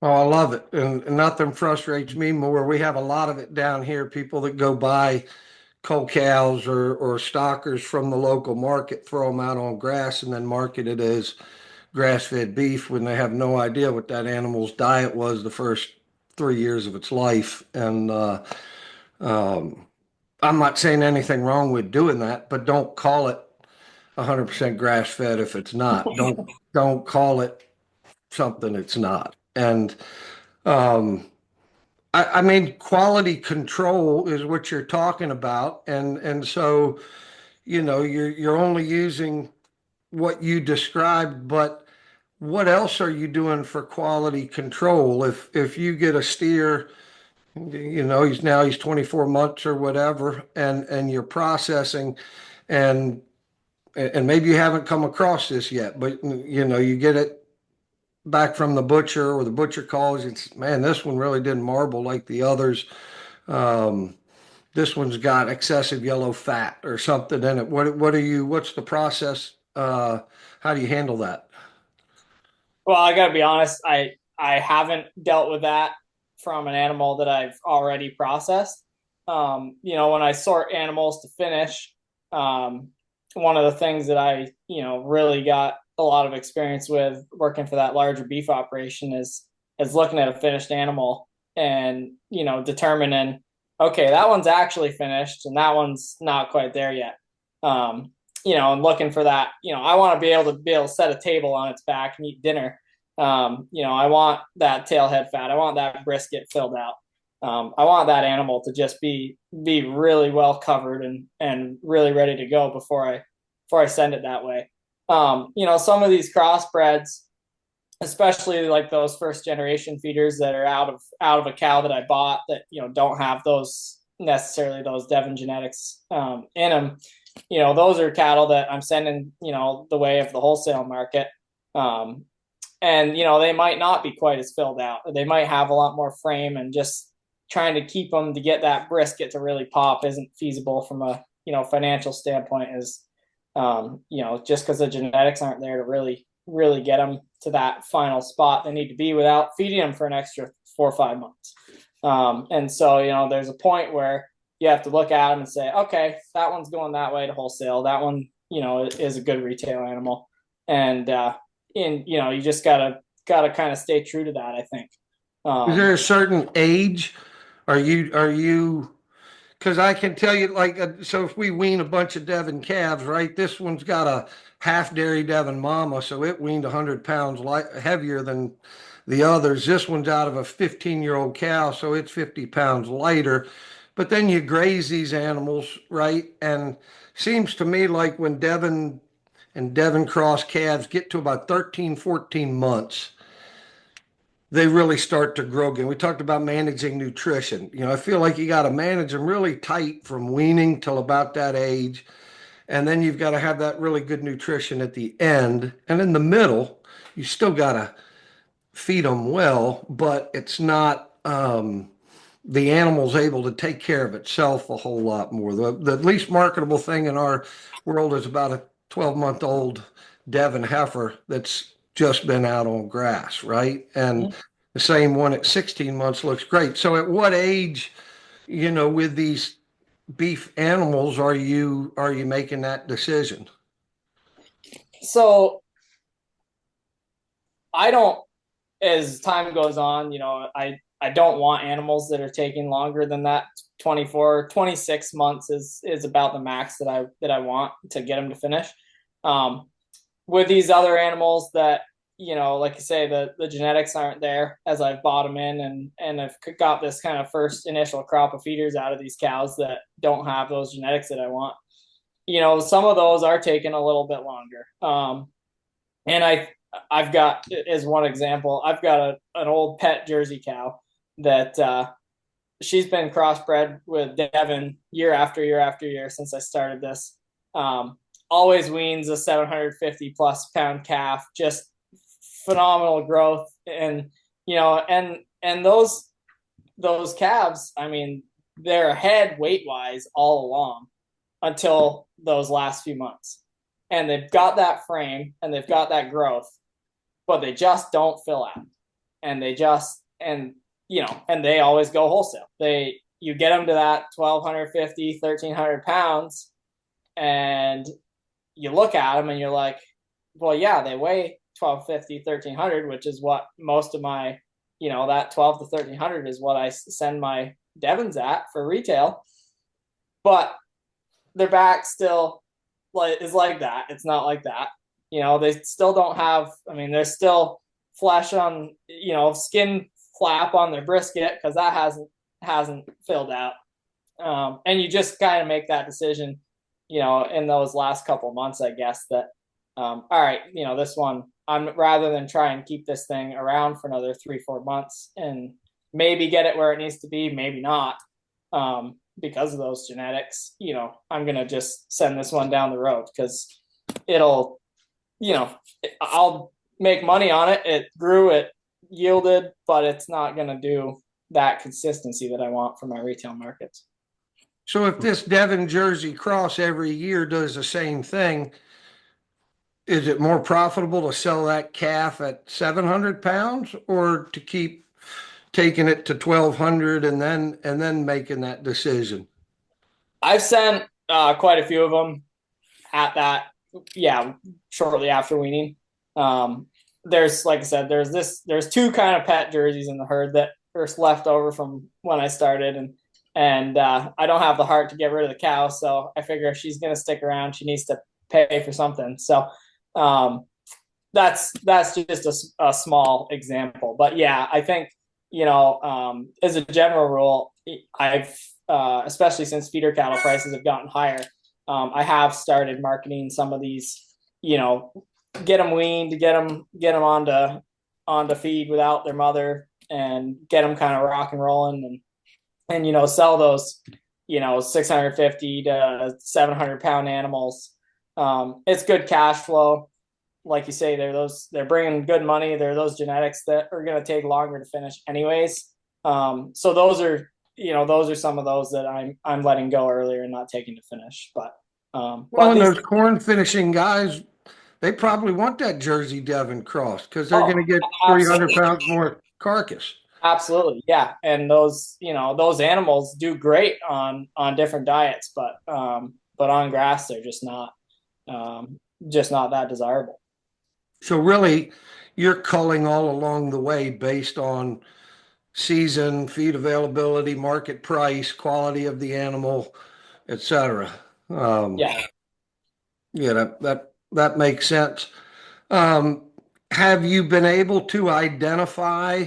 Oh, I love it. And nothing frustrates me more. We have a lot of it down here, people that go buy cull cows or stockers from the local market, throw them out on grass, and then market it as grass-fed beef when they have no idea what that animal's diet was the first 3 years of its life. And I'm not saying anything wrong with doing that, but don't call it 100% grass-fed if it's not. Don't call it something it's not. And I mean, quality control is what you're talking about, and so you're only using what you described, but what else are you doing for quality control? If you get a steer, he's 24 months or whatever, and you're processing, and and maybe you haven't come across this yet, but you get it back from the butcher, or the butcher calls, it's, man, this one really didn't marble like the others. Um, this one's got excessive yellow fat or something in it. What's the process? How do you handle that? Well, I got to be honest, I haven't dealt with that from an animal that I've already processed. When I sort animals to finish, um, one of the things that I really got a lot of experience with working for that larger beef operation is looking at a finished animal and determining, okay, that one's actually finished and that one's not quite there yet. And looking for that, I want to be able to set a table on its back and eat dinner. I want that tail head fat. I want that brisket filled out. I want that animal to just be really well covered and really ready to go before I send it that way. Some of these crossbreds, especially like those first generation feeders that are out of a cow that I bought that don't have those Devon genetics in them. Those are cattle that I'm sending the way of the wholesale market. And they might not be quite as filled out. They might have a lot more frame, and just trying to keep them to get that brisket to really pop isn't feasible from a financial standpoint. Is just because the genetics aren't there to really get them to that final spot they need to be without feeding them for an extra 4 or 5 months. And so there's a point where you have to look at them and say, okay, that one's going that way to wholesale. That one is a good retail animal, and you just gotta kind of stay true to that, I think. Is there a certain age? Are you because I can tell you, like, so if we wean a bunch of Devon calves, right? This one's got a half dairy Devon mama, so it weaned 100 pounds heavier than the others. This one's out of a 15-year-old cow, so it's 50 pounds lighter. But then you graze these animals, right? And seems to me like when Devon and Devon cross calves get to about 13, 14 months, they really start to grow again. We talked about managing nutrition. I feel like you got to manage them really tight from weaning till about that age. And then you've got to have that really good nutrition at the end. And in the middle, you still got to feed them well, but it's not, the animal's able to take care of itself a whole lot more. The least marketable thing in our world is about a 12-month-old Devon heifer that's just been out on grass, right? And the same one at 16 months looks great. So at what age, with these beef animals, are you making that decision? So I don't, as time goes on, I don't want animals that are taking longer than that. 24, 26 months is about the max that I want to get them to finish. With these other animals that, like you say, the genetics aren't there as I've bought them in, and I've got this kind of first initial crop of feeders out of these cows that don't have those genetics that I want. Some of those are taking a little bit longer. And I've got, as one example, I've got an old pet Jersey cow that she's been crossbred with Devon year after year after year since I started this. Always weans a 750 plus pound calf, just phenomenal growth. And those calves, I mean, they're ahead weight wise all along until those last few months. And they've got that frame and they've got that growth, but they just don't fill out. And they always go wholesale. You get them to that 1,250, 1,300 pounds, and you look at them and you're like, well, yeah, they weigh 1,250, 1,300, which is what most of my, that 12 to 1,300 is what I send my Devons at for retail. But their back still is like that. It's not like that. They still don't have, I mean, there's still flesh on, skin flap on their brisket because that hasn't filled out. And you just kind of make that decision, in those last couple months, I guess, that all right, this one I'm rather than try and keep this thing around for another 3-4 months and maybe get it where it needs to be, maybe not, because of those genetics, I'm going to just send this one down the road because it'll, I'll make money on it. It grew, it yielded, but it's not going to do that consistency that I want for my retail markets. So if this Devon Jersey cross every year does the same thing, is it more profitable to sell that calf at 700 pounds or to keep taking it to 1200 and then making that decision? I've sent quite a few of them at that, shortly after weaning. There's, like I said, there's two kind of pet jerseys in the herd that are left over from when I started, and I don't have the heart to get rid of the cow, so I figure if she's gonna stick around, she needs to pay for something. So that's just a small example, but yeah, I think as a general rule, I've especially since feeder cattle prices have gotten higher, I have started marketing some of these, get them weaned, get them onto feed without their mother, and get them kind of rock and rolling, and sell those 650 to 700 pound animals. It's good cash flow, like you say. They're bringing good money. They're those genetics that are going to take longer to finish anyways. So those are some of those that I'm letting go earlier and not taking to finish. But and those corn finishing guys, they probably want that Jersey Devon cross because they're going to get 300 pounds more carcass. Absolutely, yeah. And those animals do great on different diets, but on grass they're just not that desirable. So really, you're culling all along the way based on season, feed availability, market price, quality of the animal, etc. Yeah. Yeah, that makes sense. Have you been able to identify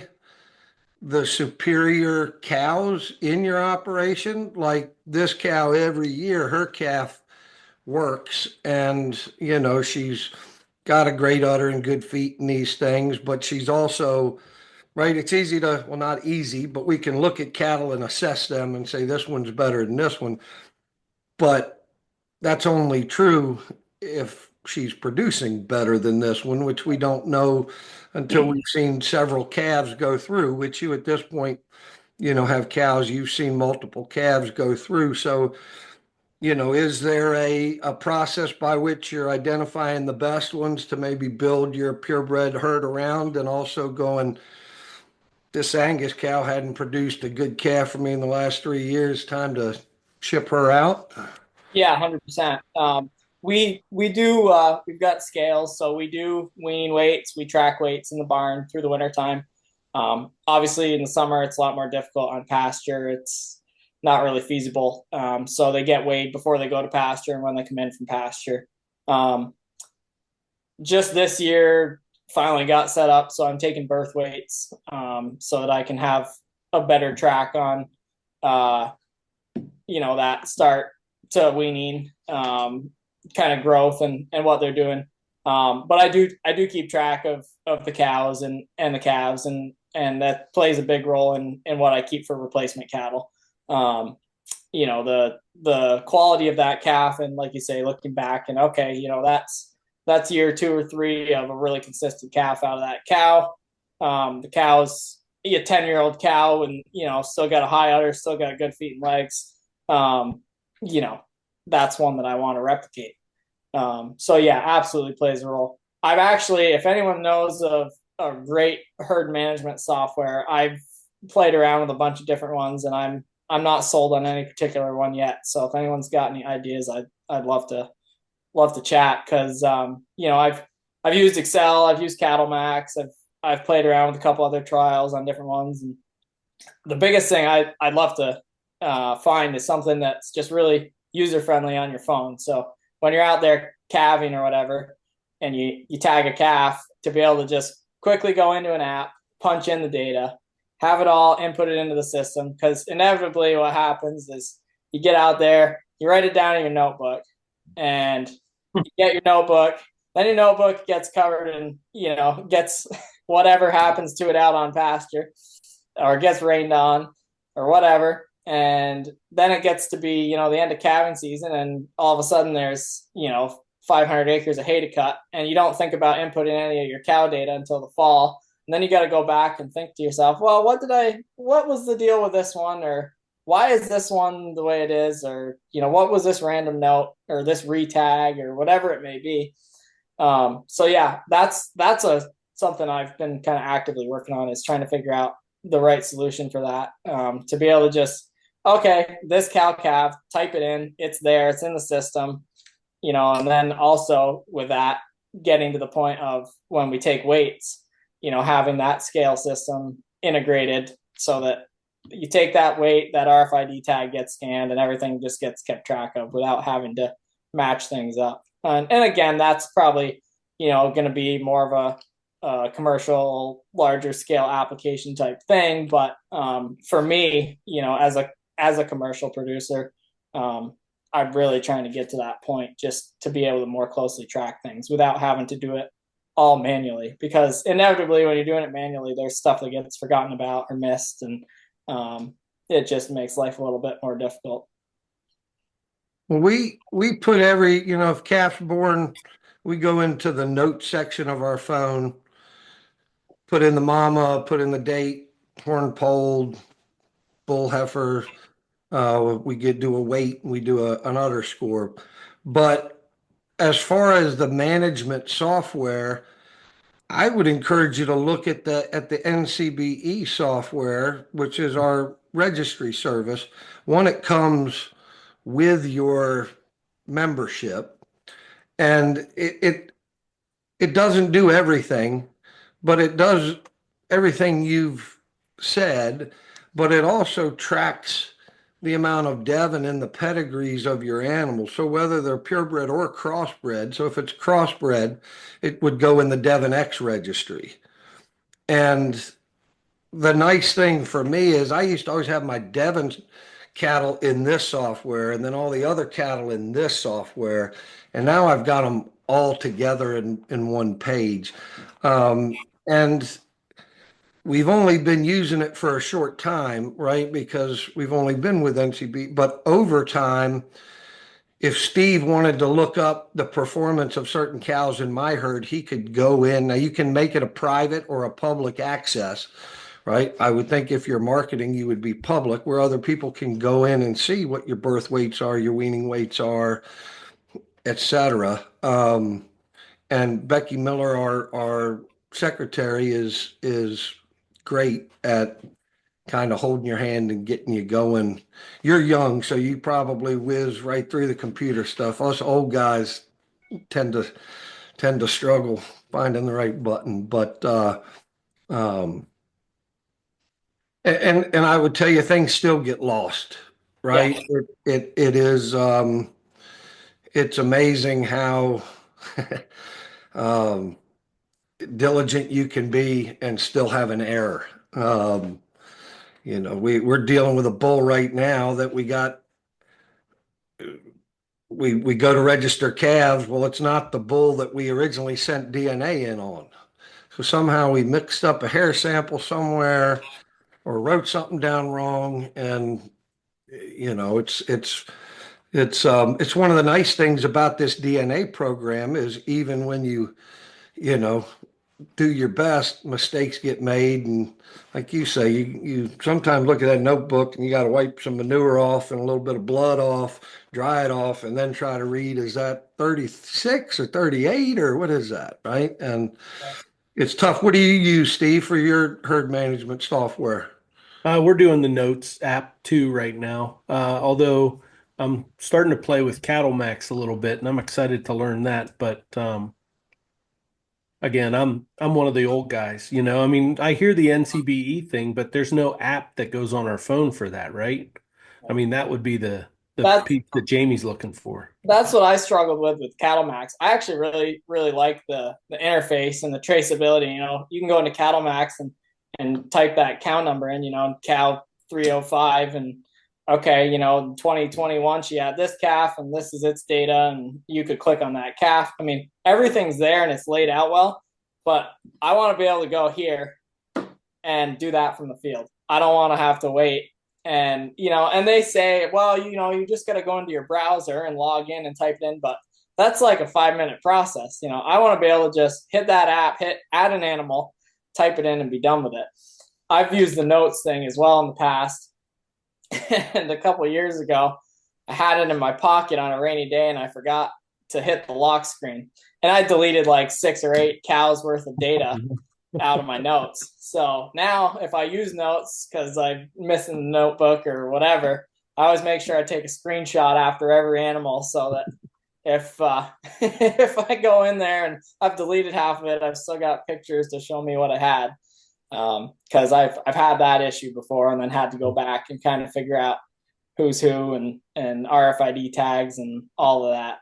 the superior cows in your operation? Like this cow, every year her calf works, and she's got a great udder and good feet and these things, but she's also right. It's easy to, well, not easy, but we can look at cattle and assess them and say this one's better than this one. But that's only true if she's producing better than this one, which we don't know until we've seen several calves go through, which you at this point, have cows, you've seen multiple calves go through. So, is there a process by which you're identifying the best ones to maybe build your purebred herd around, and also going, this Angus cow hadn't produced a good calf for me in the last 3 years, time to ship her out? Yeah, 100%. We do, we've got scales, so we do wean weights, we track weights in the barn through the wintertime. Obviously in the summer it's a lot more difficult on pasture. It's not really feasible. So they get weighed before they go to pasture and when they come in from pasture. Just this year finally got set up, so I'm taking birth weights, so that I can have a better track on that start to weaning, kind of growth and what they're doing. But I do keep track of the cows and the calves, and that plays a big role in what I keep for replacement cattle. The quality of that calf, and like you say, looking back and okay, that's year 2 or 3 of a really consistent calf out of that cow. The cow's a 10-year-old cow, and still got a high udder, still got good feet and legs. That's one that I want to replicate. So yeah, absolutely plays a role. I've actually, if anyone knows of a great herd management software, I've played around with a bunch of different ones, and I'm not sold on any particular one yet. So if anyone's got any ideas, I'd love to chat, because I've used Excel, I've used Cattle Max, I've played around with a couple other trials on different ones, and the biggest thing I'd love to find is something that's just really user friendly on your phone. So when you're out there calving or whatever, and you tag a calf, to be able to just quickly go into an app, punch in the data, have it all inputted into the system, because inevitably what happens is you get out there, you write it down in your notebook, and you get your notebook, Then your notebook gets covered and, gets whatever happens to it out on pasture or gets rained on or whatever. And then it gets to be, the end of calving season, and all of a sudden there's, 500 acres of hay to cut, and you don't think about inputting any of your cow data until the fall. And then you got to go back and think to yourself, well, what was the deal with this one? Or why is this one the way it is? Or, what was this random note or this retag or whatever it may be? So yeah, that's something I've been kind of actively working on, is trying to figure out the right solution for that. To be able to just, okay, this cow calf, type it in, it's there, it's in the system, and then also with that, getting to the point of when we take weights, having that scale system integrated so that you take that weight, that RFID tag gets scanned, and everything just gets kept track of without having to match things up. And again, that's probably, going to be more of a commercial, larger scale application type thing. But for me, as a commercial producer, I'm really trying to get to that point, just to be able to more closely track things without having to do it all manually, because inevitably when you're doing it manually, there's stuff that gets forgotten about or missed, and it just makes life a little bit more difficult. Well, we put every, if calf's born, we go into the note section of our phone, put in the mama, put in the date, horn polled, bull heifer. We do a weight, we do an udder score. But as far as the management software, I would encourage you to look at the NCBE software, which is our registry service. One, it comes with your membership, and it doesn't do everything, but it does everything you've said, but it also tracks the amount of Devon in the pedigrees of your animals. So whether they're purebred or crossbred, so if it's crossbred, it would go in the Devon X registry. And the nice thing for me is I used to always have my Devon cattle in this software and then all the other cattle in this software. And now I've got them all together in one page. And we've only been using it for a short time, right? Because we've only been with NCB. But over time, if Steve wanted to look up the performance of certain cows in my herd, he could go in. Now you can make it a private or a public access, right? I would think if you're marketing, you would be public, where other people can go in and see what your birth weights are, your weaning weights are, etc. And Becky Miller, our secretary, is great at kind of holding your hand and getting you going. You're young, so you probably whiz right through the computer stuff. Us old guys tend to struggle finding the right button. But and I would tell you things still get lost, right? Yeah. It is it's amazing how um, diligent you can be and still have an error. We're dealing with a bull right now that we go to register calves. Well, it's not the bull that we originally sent DNA in on. So somehow we mixed up a hair sample somewhere or wrote something down wrong. And it's one of the nice things about this DNA program is even when you know do your best, mistakes get made. And like you say, you sometimes look at that notebook and you got to wipe some manure off and a little bit of blood off, dry it off, and then try to read, is that 36 or 38 or what is that, right? And it's tough. What do you use, Steve, for your herd management software? We're doing the notes app too right now. Although I'm starting to play with Cattle Max a little bit, and I'm excited to learn that. But again, I'm one of the old guys. I mean, I hear the NCBE thing, but there's no app that goes on our phone for that, right? I mean, that would be the That piece that Jamie's looking for. that's what I struggled with Cattle Max. I actually really, really like the interface and the traceability. You can go into Cattle Max and type that cow number in, cow 305, and okay, 2021, she had this calf and this is its data, and you could click on that calf. I mean, everything's there and it's laid out well, but I want to be able to go here and do that from the field. I don't want to have to wait. And, and they say, well, you just got to go into your browser and log in and type it in. But that's like a 5-minute process. I want to be able to just hit that app, add an animal, type it in, and be done with it. I've used the notes thing as well in the past. And a couple of years ago, I had it in my pocket on a rainy day and I forgot to hit the lock screen. And I deleted like 6 or 8 cows worth of data out of my notes. So now if I use notes because I'm missing the notebook or whatever, I always make sure I take a screenshot after every animal so that if if I go in there and I've deleted half of it, I've still got pictures to show me what I had. Because I've had that issue before and then had to go back and kind of figure out who's who and RFID tags and all of that.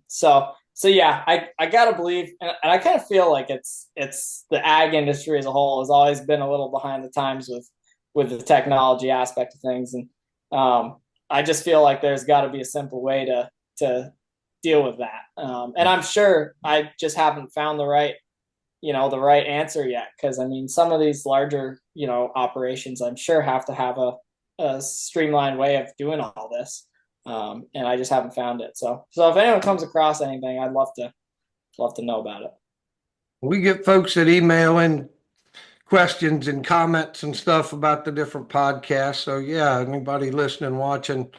So yeah, I gotta believe, and I kind of feel like it's the ag industry as a whole has always been a little behind the times with the technology aspect of things, and I just feel like there's got to be a simple way to deal with that. And I'm sure I just haven't found the right answer yet, because I mean some of these larger operations I'm sure have to have a streamlined way of doing all this. And I just haven't found it. So if anyone comes across anything, I'd love to know about it. We get folks that email in questions and comments and stuff about the different podcasts. So yeah, anybody listening, watching,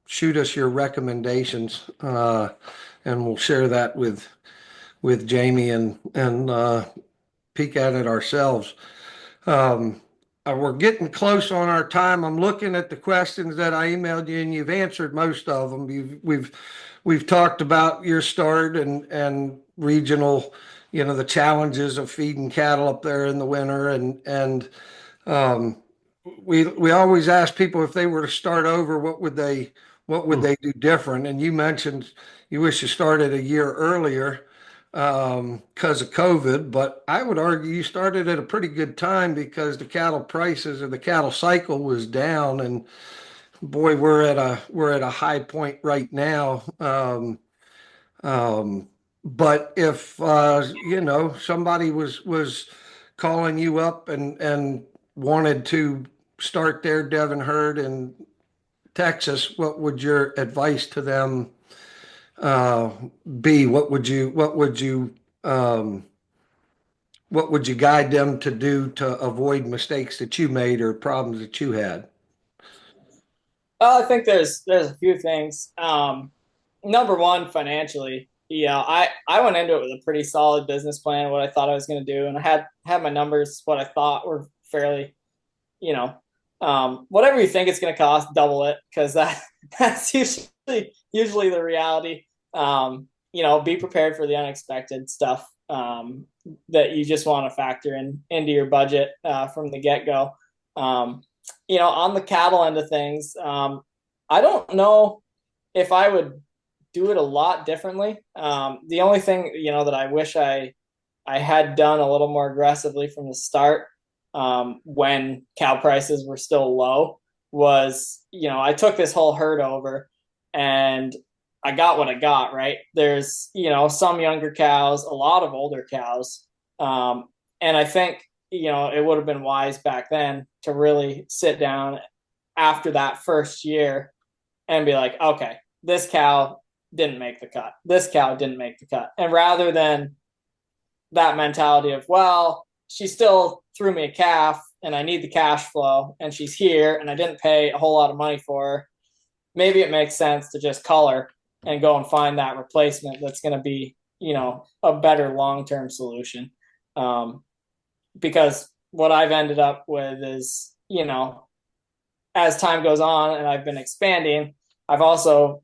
shoot us your recommendations, and we'll share that with Jamie and peek at it ourselves. We're getting close on our time. I'm looking at the questions that I emailed you, and you've answered most of them. We've talked about your start and regional, the challenges of feeding cattle up there in the winter, and we always ask people if they were to start over, what would they do different? And you mentioned you wish you started a year earlier because of COVID, but I would argue you started at a pretty good time because the cattle prices or the cattle cycle was down, and boy, we're at a high point right now. But if somebody was calling you up and wanted to start their Devon herd in Texas, what would your advice to them uh, be? What would you guide them to do to avoid mistakes that you made or problems that you had? Well, I think there's a few things. Number one, financially, I went into it with a pretty solid business plan, what I thought I was going to do, and I had my numbers, what I thought were fairly, whatever you think it's going to cost, double it, because that's usually the reality. Be prepared for the unexpected stuff that you just want to factor into your budget from the get go. On the cattle end of things, I don't know if I would do it a lot differently. The only thing that I wish I had done a little more aggressively from the start, when cow prices were still low, was I took this whole herd over and I got what I got. Right, there's some younger cows, a lot of older cows, and I think it would have been wise back then to really sit down after that first year and be like, okay, this cow didn't make the cut. This cow didn't make the cut. And rather than that mentality of, well, she still threw me a calf and I need the cash flow and she's here and I didn't pay a whole lot of money for her, maybe it makes sense to just cull her and go and find that replacement that's going to be, a better long-term solution. Because what I've ended up with is, as time goes on and I've been expanding, I've also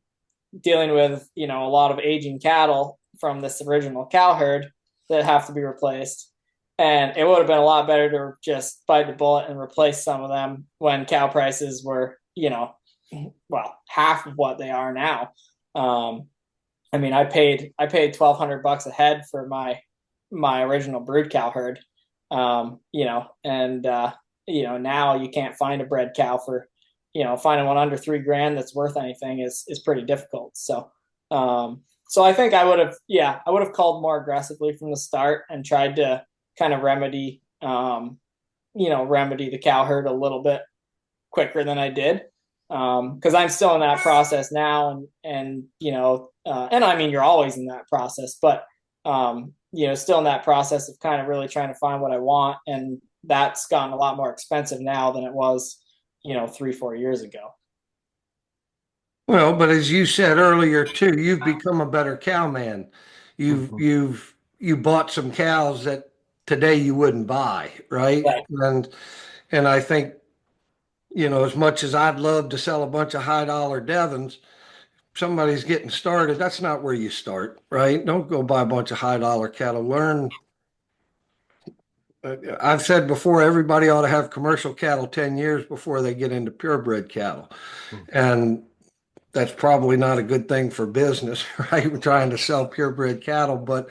dealing with, a lot of aging cattle from this original cow herd that have to be replaced. And it would have been a lot better to just bite the bullet and replace some of them when cow prices were, half of what they are now. I mean, I paid $1,200 a head for my original brood cow herd. Now you can't find a bred cow for, finding one under $3,000 that's worth anything is pretty difficult. So I think I would have called more aggressively from the start and tried to kind of remedy the cow herd a little bit quicker than I did. Because I'm still in that process now, and I mean, you're always in that process, but still in that process of kind of really trying to find what I want, and that's gotten a lot more expensive now than it was, 3-4 years ago. Well, but as you said earlier too, you've become a better cowman. Mhm. You bought some cows that today you wouldn't buy, right? Right. And I think, as much as I'd love to sell a bunch of high dollar Devons, somebody's getting started, that's not where you start, right? Don't go buy a bunch of high dollar cattle. Learn. I've said before, everybody ought to have commercial cattle 10 years before they get into purebred cattle. And that's probably not a good thing for business, right? We're trying to sell purebred cattle. But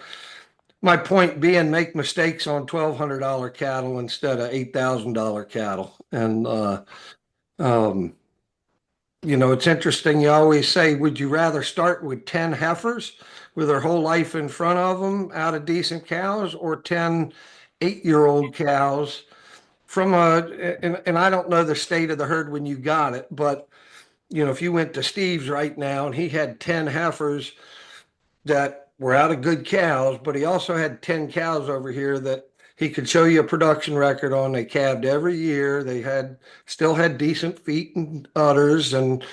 my point being, make mistakes on $1,200 cattle instead of $8,000 cattle. And, um, it's interesting. You always say, would you rather start with 10 heifers with their whole life in front of them out of decent cows, or 10 8-year-old cows from and I don't know the state of the herd when you got it, but if you went to Steve's right now and he had 10 heifers that were out of good cows, but he also had 10 cows over here that he could show you a production record on. They calved every year. They still had decent feet and udders, and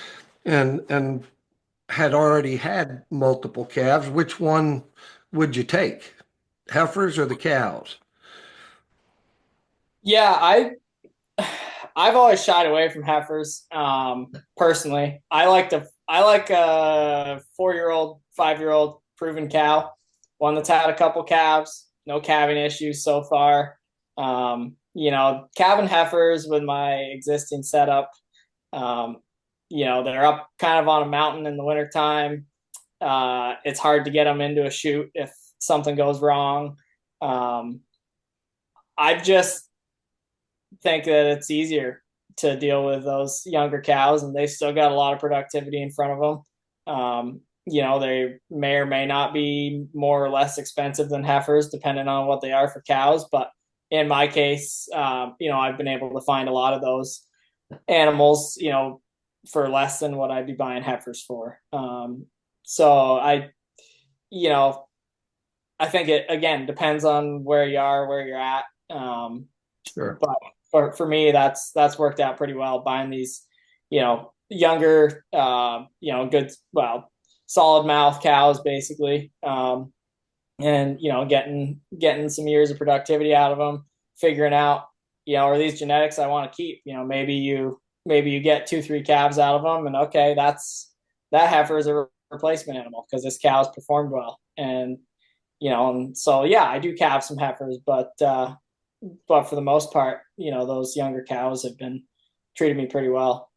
had already had multiple calves. Which one would you take? Heifers or the cows? Yeah, I've always shied away from heifers. Personally, I like a 4-year-old, 5-year-old proven cow, one that's had a couple calves, no calving issues so far. Calving heifers with my existing setup. They're up kind of on a mountain in the wintertime. It's hard to get them into a chute if something goes wrong. I just think that it's easier to deal with those younger cows, and they still got a lot of productivity in front of them. They may or may not be more or less expensive than heifers, depending on what they are for cows. But in my case, I've been able to find a lot of those animals, for less than what I'd be buying heifers for. So you know, I think it again depends on where you are, where you're at. Sure. But for me, that's worked out pretty well buying these, younger, good, well, solid mouth cows basically, and getting some years of productivity out of them, figuring out, are these genetics I want to keep? Maybe you get 2-3 calves out of them, and okay, that heifer is a replacement animal because this cow's performed well, and so yeah, I do calve some heifers, but for the most part, those younger cows have been treated me pretty well.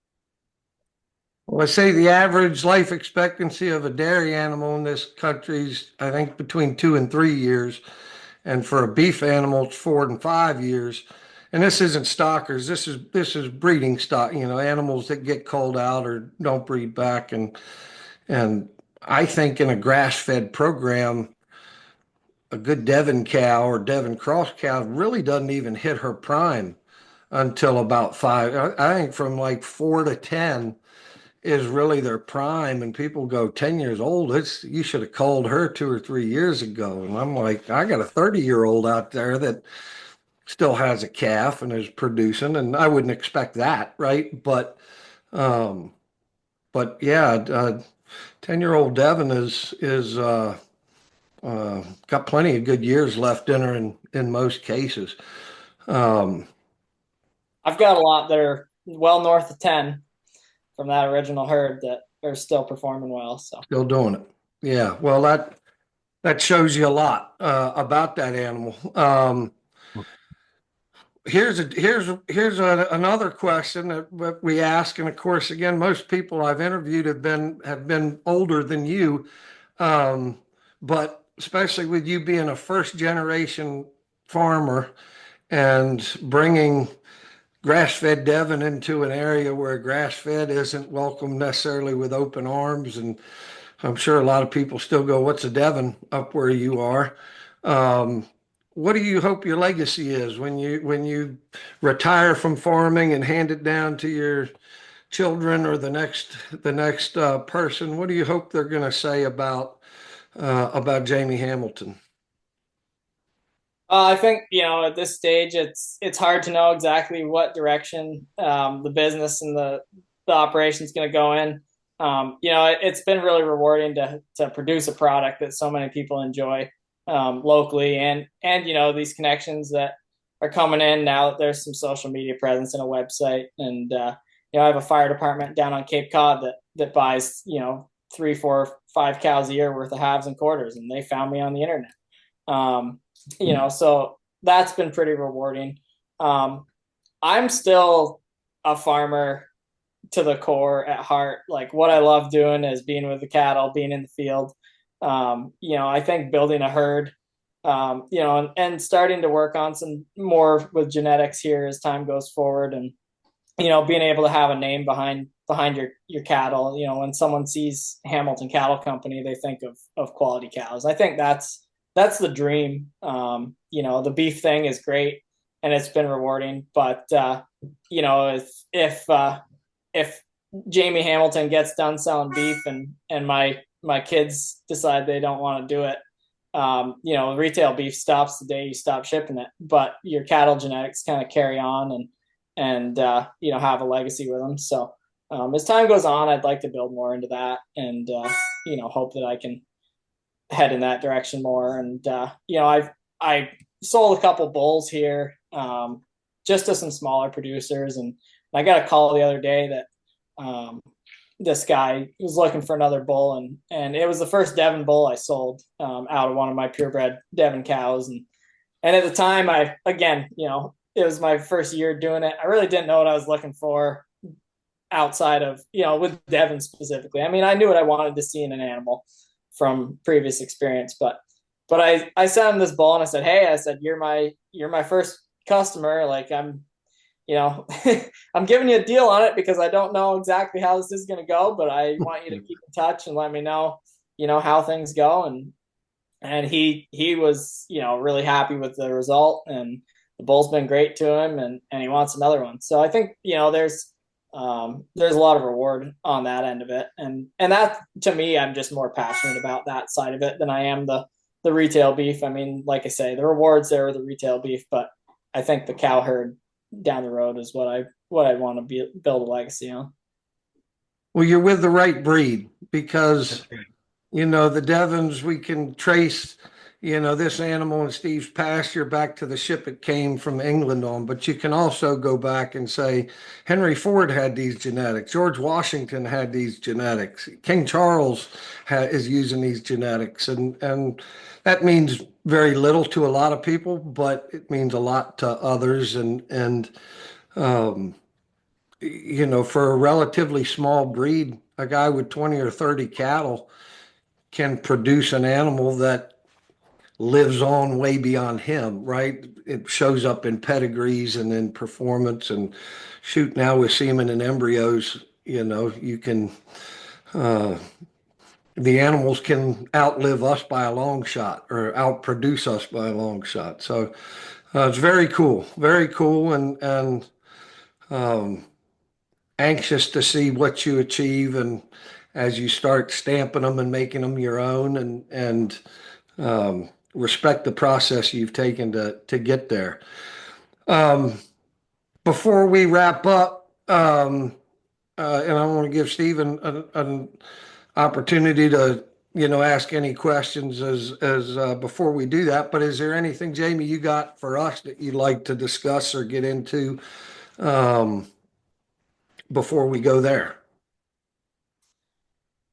Well, I say the average life expectancy of a dairy animal in this country is, I think, between 2 and 3 years. And for a beef animal, it's 4 and 5 years. And this isn't stockers. This is breeding stock, animals that get culled out or don't breed back. And I think in a grass-fed program, a good Devon cow or Devon cross cow really doesn't even hit her prime until about five. I think from like 4 to 10 is really their prime, and people go 10 years old. You should have culled her 2 or 3 years ago. And I'm like, I got a 30-year-old out there that still has a calf and is producing, and I wouldn't expect that, right? Um, but yeah, 10-year-old Devon is got plenty of good years left in her in most cases. Um, I've got a lot that are well north of 10 from that original herd that are still performing well. So Still doing it. Yeah. Well, that shows you a lot about that animal. Another question that we ask, and of course, again, most people I've interviewed have been older than you, um, but especially with you being a first generation farmer and bringing grass-fed Devon into an area where grass-fed isn't welcome necessarily with open arms. And I'm sure a lot of people still go, "What's a Devon?" up where you are. Um, what do you hope your legacy is when you retire from farming and hand it down to your children or the next person? What do you hope they're going to say about Jamie Hamilton? I think at this stage it's hard to know exactly what direction the business and the operation is going to go in. It's been really rewarding to produce a product that so many people enjoy locally, and these connections that are coming in now that there's some social media presence and a website, and I have a fire department down on Cape Cod that buys 3, 4, 5 cows a year worth of halves and quarters, and they found me on the internet. Um, so that's been pretty rewarding. I'm still a farmer to the core at heart. Like, what I love doing is being with the cattle, being in the field. I think building a herd, and starting to work on some more with genetics here as time goes forward, and being able to have a name behind your cattle. When someone sees Hamilton Cattle Company, they think of quality cows. I think that's the dream. The beef thing is great and it's been rewarding, but if Jamie Hamilton gets done selling beef and my kids decide they don't want to do it, retail beef stops the day you stop shipping it, but your cattle genetics kind of carry on and have a legacy with them. So as time goes on, I'd like to build more into that, and hope that I can head in that direction more. And I sold a couple bulls here, just to some smaller producers, and I got a call the other day that this guy was looking for another bull, and it was the first Devon bull I sold out of one of my purebred Devon cows, and at the time, it was my first year doing it. I really didn't know what I was looking for outside of with Devon specifically. I mean, I knew what I wanted to see in an animal from previous experience, but I sent him this bull and I said, "Hey," I said, you're my first customer. Like, I'm I'm giving you a deal on it because I don't know exactly how this is going to go, but I want you to keep in touch and let me know how things go." And he was really happy with the result, and the bull's been great to him, and he wants another one. So I think there's a lot of reward on that end of it, and that, to me, I'm just more passionate about that side of it than I am the retail beef. I mean, like I say, the rewards there are the retail beef, but I think the cow herd down the road is what I want to build a legacy on. Well, you're with the right breed because the Devons, we can trace, this animal in Steve's pasture back to the ship it came from England on, but you can also go back and say Henry Ford had these genetics, George Washington had these genetics, King Charles is using these genetics, and that means very little to a lot of people, but it means a lot to others, and um, for a relatively small breed, a guy with 20 or 30 cattle can produce an animal that lives on way beyond him, right? It shows up in pedigrees and in performance, and shoot, now with semen and embryos, you can, uh, the animals can outlive us by a long shot or outproduce us by a long shot. So it's very cool, and um, anxious to see what you achieve, and as you start stamping them and making them your own, and respect the process you've taken to get there. Um, Before we wrap up, and I want to give Stephen an opportunity to ask any questions as before we do that. But is there anything, Jamie, you got for us that you'd like to discuss or get into um, before we go there?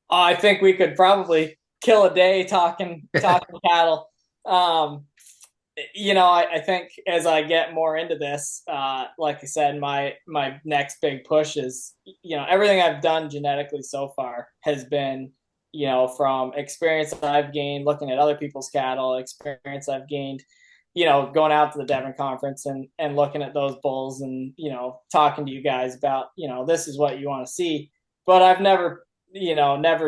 I think we could probably kill a day talking cattle. I think as I get more into this, like I said, my next big push is, everything I've done genetically so far has been, from experience that I've gained looking at other people's cattle, experience I've gained, going out to the Devon conference and looking at those bulls and, talking to you guys about, this is what you want to see. But I've never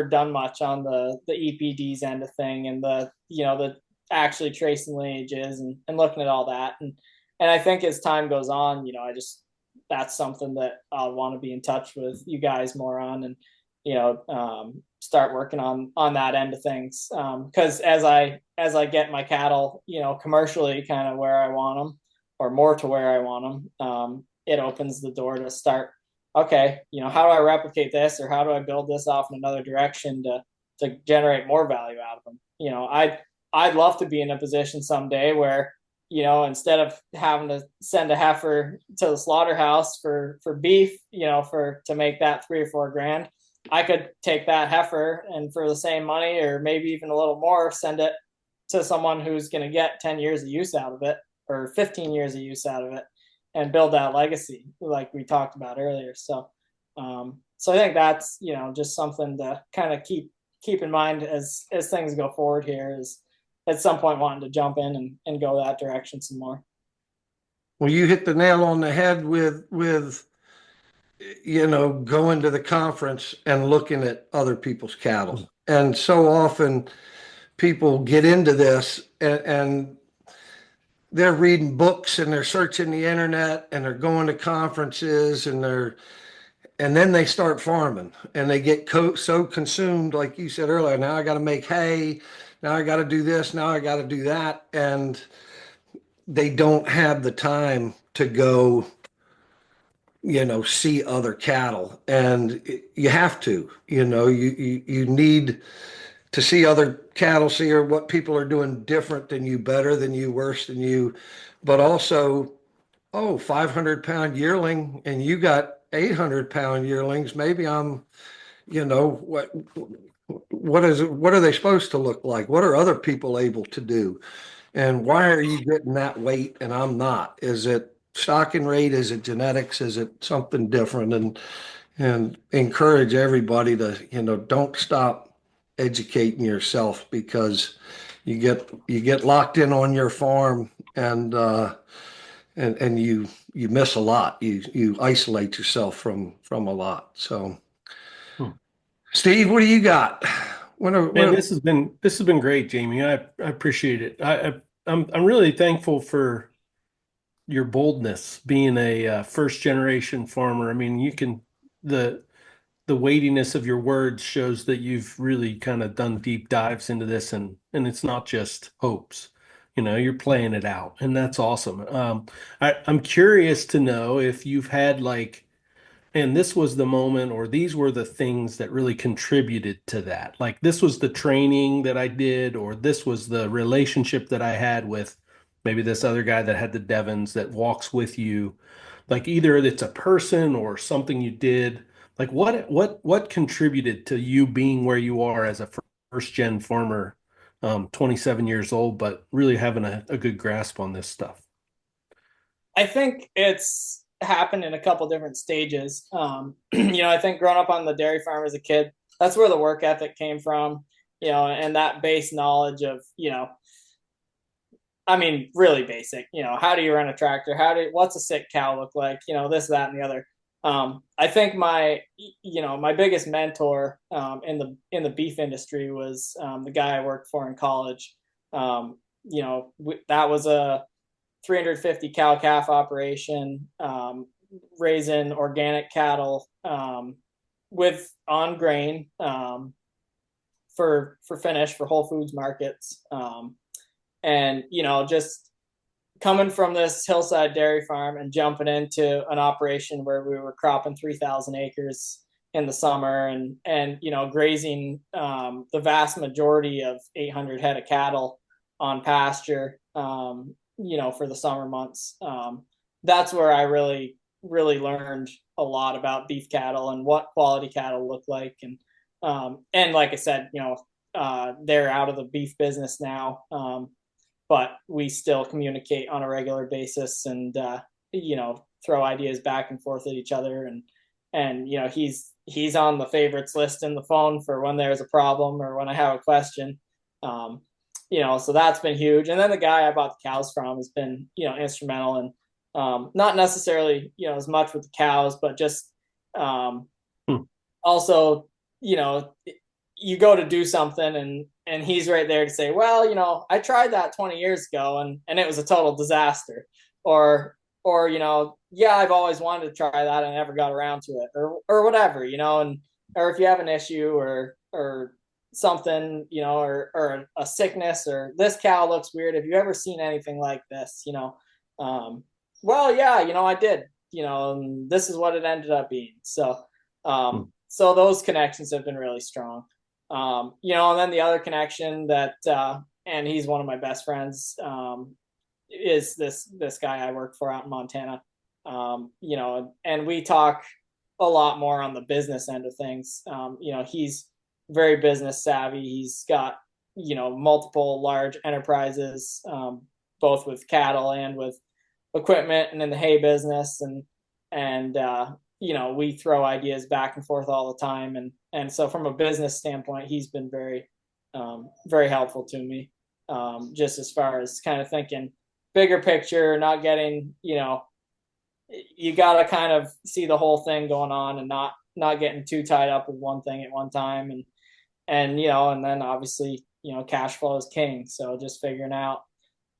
done much on the EPDs end of thing and the actually tracing lineages and looking at all that. And I think as time goes on, that's something that I'll want to be in touch with you guys more on and, start working on that end of things. Cause as I get my cattle, commercially kind of where I want them or more to where I want them, it opens the door to start, okay, how do I replicate this or how do I build this off in another direction to generate more value out of them? I'd love to be in a position someday where, instead of having to send a heifer to the slaughterhouse for beef, to make that $3 or $4 grand, I could take that heifer and for the same money or maybe even a little more, send it to someone who's going to get 10 years of use out of it or 15 years of use out of it and build that legacy like we talked about earlier. So I think that's, just something to kind of keep in mind as things go forward here is at some point wanting to jump in and go that direction some more. Well, you hit the nail on the head with going to the conference and looking at other people's cattle. And so often people get into this and they're reading books and they're searching the internet and they're going to conferences and then they start farming and they get so consumed, like you said earlier, now I got to make hay, now I got to do this, now I got to do that. And they don't have the time to go see other cattle, and you have to, you need to see other cattle, see what people are doing different than you, better than you, worse than you, but also, 500-pound yearling and you got 800-pound yearlings. Maybe I'm, what are they supposed to look like? What are other people able to do? And why are you getting that weight and I'm not? Is it stocking rate? Is it genetics? Is it something different? And encourage everybody to, don't stop educating yourself because you get locked in on your farm and you miss a lot. You isolate yourself from a lot. So, Steve, what do you got? Man, this has been great, Jamie. I appreciate it. I'm really thankful for your boldness being a first generation farmer. I mean, the the weightiness of your words shows that you've really kind of done deep dives into this, and it's not just hopes. You're playing it out, and that's awesome. I'm curious to know if you've had like, and this was the moment, or these were the things that really contributed to that. Like this was the training that I did, or this was the relationship that I had with maybe this other guy that had the Devons that walks with you. Like either it's a person or something you did. Like what contributed to you being where you are as a first gen farmer, 27 years old, but really having a good grasp on this stuff. I think it's happened in a couple different stages. I think growing up on the dairy farm as a kid, that's where the work ethic came from, and that base knowledge of, I mean, really basic, how do you run a tractor? What's a sick cow look like? This, that, and the other. I think my biggest mentor in the beef industry was the guy I worked for in college. That was a 350 cow calf operation, raising organic cattle with on grain for finish for Whole Foods markets. And just coming from this hillside dairy farm and jumping into an operation where we were cropping 3,000 acres in the summer and grazing the vast majority of 800 head of cattle on pasture, for the summer months. That's where I really, really learned a lot about beef cattle and what quality cattle look like. And like I said, they're out of the beef business now. But we still communicate on a regular basis and, throw ideas back and forth at each other. And, he's on the favorites list in the phone for when there's a problem or when I have a question. so that's been huge. And then the guy I bought the cows from has been, instrumental in, not necessarily, as much with the cows, but just, um, Hmm. also, you know, you go to do something and he's right there to say, well, I tried that 20 years ago and it was a total disaster. Or, yeah, I've always wanted to try that and I never got around to it, or whatever, and or if you have an issue or something, or a sickness, or this cow looks weird. Have you ever seen anything like this? Um, well, yeah, I did, and this is what it ended up being. Hmm. So those connections have been really strong. And then the other connection that, and he's one of my best friends, is this guy I work for out in Montana. And we talk a lot more on the business end of things. He's very business savvy. He's got, multiple large enterprises, both with cattle and with equipment and in the hay business. And we throw ideas back and forth all the time. And so from a business standpoint, he's been very helpful to me. Just as far as kind of thinking bigger picture, not getting, you got to kind of see the whole thing going on and not getting too tied up with one thing at one time. And then obviously, cash flow is king. So just figuring out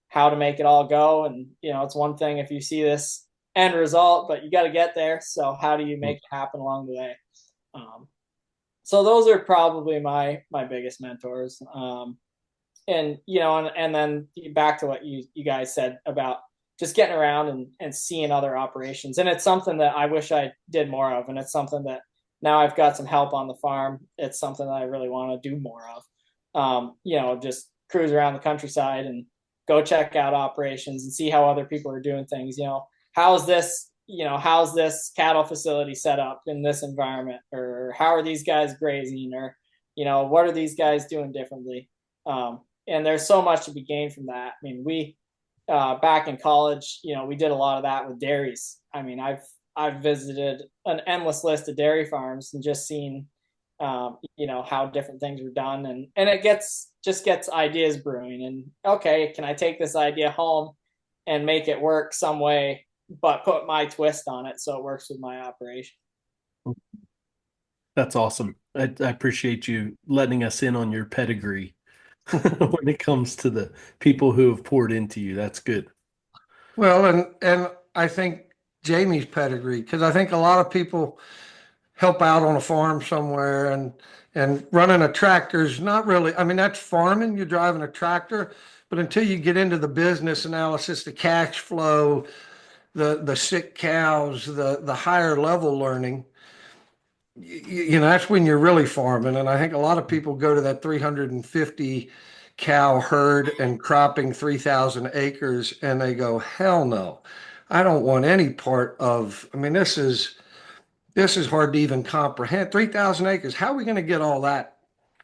how to make it all go. And, it's one thing if you see this end result, but you got to get there. So how do you make it happen along the way? So those are probably my biggest mentors. And then back to what you guys said about just getting around and seeing other operations. And it's something that I wish I did more of. And it's something that now I've got some help on the farm. It's something that I really want to do more of. Just cruise around the countryside and go check out operations and see how other people are doing things. How's this cattle facility set up in this environment, or how are these guys grazing, or, what are these guys doing differently? And there's so much to be gained from that. I mean, we, back in college, we did a lot of that with dairies. I mean, I've visited an endless list of dairy farms and just seen, how different things were done, and it gets ideas brewing. And okay, can I take this idea home and make it work some way, but put my twist on it so it works with my operation? That's awesome. I appreciate you letting us in on your pedigree when it comes to the people who have poured into you. That's good. Well, and I think Jamie's pedigree, because I think a lot of people help out on a farm somewhere, and running a tractor is not really, I mean, that's farming, you're driving a tractor, but until you get into the business analysis, the cash flow, the sick cows, the higher level learning, that's when you're really farming. And I think a lot of people go to that 350 cow herd and cropping 3,000 acres and they go, hell no, I don't want any part of, I mean, this is hard to even comprehend. 3,000 acres. How are we going to get all that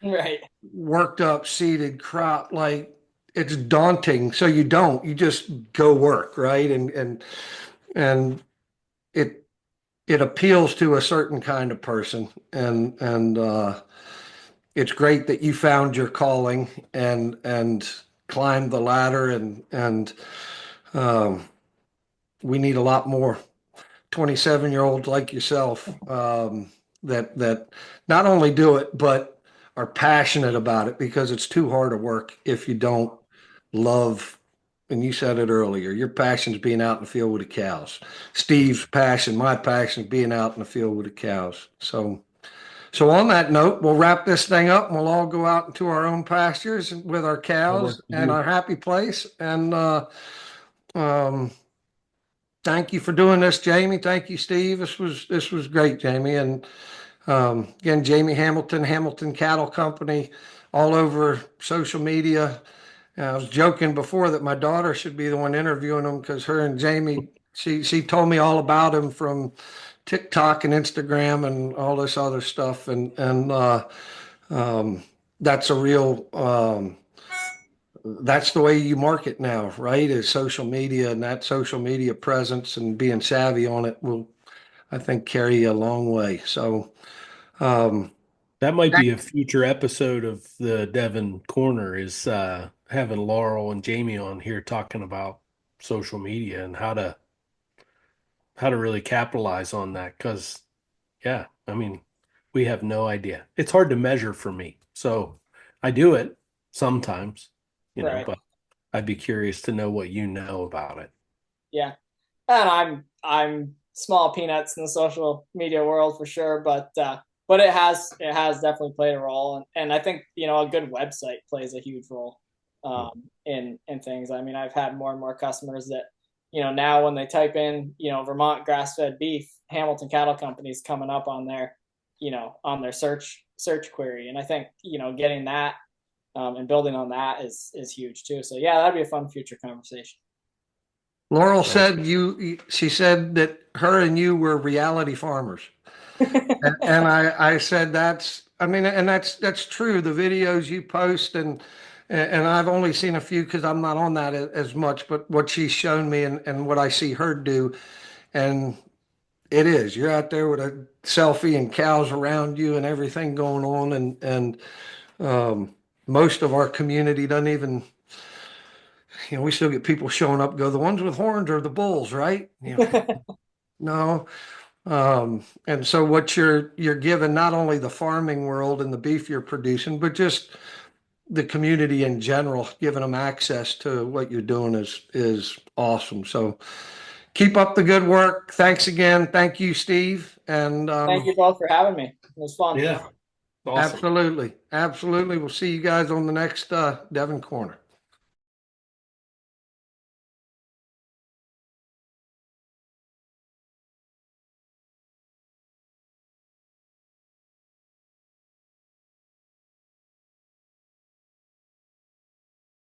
Right. worked up, seeded crop? Like, it's daunting. So you don't. You just go work, right? And it it appeals to a certain kind of person, and it's great that you found your calling and climbed the ladder, and um, we need a lot more 27-year-olds like yourself, that not only do it but are passionate about it, because it's too hard to work if you don't love. And you said it earlier, your passion is being out in the field with the cows. Steve's passion, my passion is being out in the field with the cows. So on that note, we'll wrap this thing up and we'll all go out into our own pastures with our That cows works for and me. our happy place. And um, thank you for doing this, Jamie. Thank you, Steve. This was great, Jamie. And again, Jamie Hamilton, Hamilton Cattle Company, all over social media. I was joking before that my daughter should be the one interviewing him, because her and Jamie, she told me all about him from TikTok and Instagram and all this other stuff, and um, that's a real that's the way you market now, right? Is social media, and that social media presence and being savvy on it will, I think, carry you a long way. So, um, That might be a future episode of the Devon Corner is having Laurel and Jamie on here talking about social media and how to really capitalize on that. Because, yeah, I mean, we have no idea. It's hard to measure for me. So I do it sometimes, Right. but I'd be curious to know what you know about it. Yeah. And I'm small peanuts in the social media world for sure, but it has definitely played a role, and I think a good website plays a huge role in things. I mean, I've had more and more customers that now when they type in Vermont grass fed beef, Hamilton Cattle Company's coming up on their search query, and I think getting that and building on that is huge too. So yeah, that'd be a fun future conversation. Laurel Sounds said she said that her and you were reality farmers. And I said I mean, and that's true. The videos you post and I've only seen a few because I'm not on that as much, but what she's shown me and what I see her do, and you're out there with a selfie and cows around you and everything going on, and most of our community doesn't even, we still get people showing up, go, the ones with horns are the bulls, right? No. And so what you're given not only the farming world and the beef you're producing, but just the community in general, giving them access to what you're doing is awesome. So keep up the good work. Thanks again. Thank you, Steve. And Thank you both for having me. It was fun. Yeah. Awesome. absolutely, absolutely. We'll see you guys on the next Devon Corner.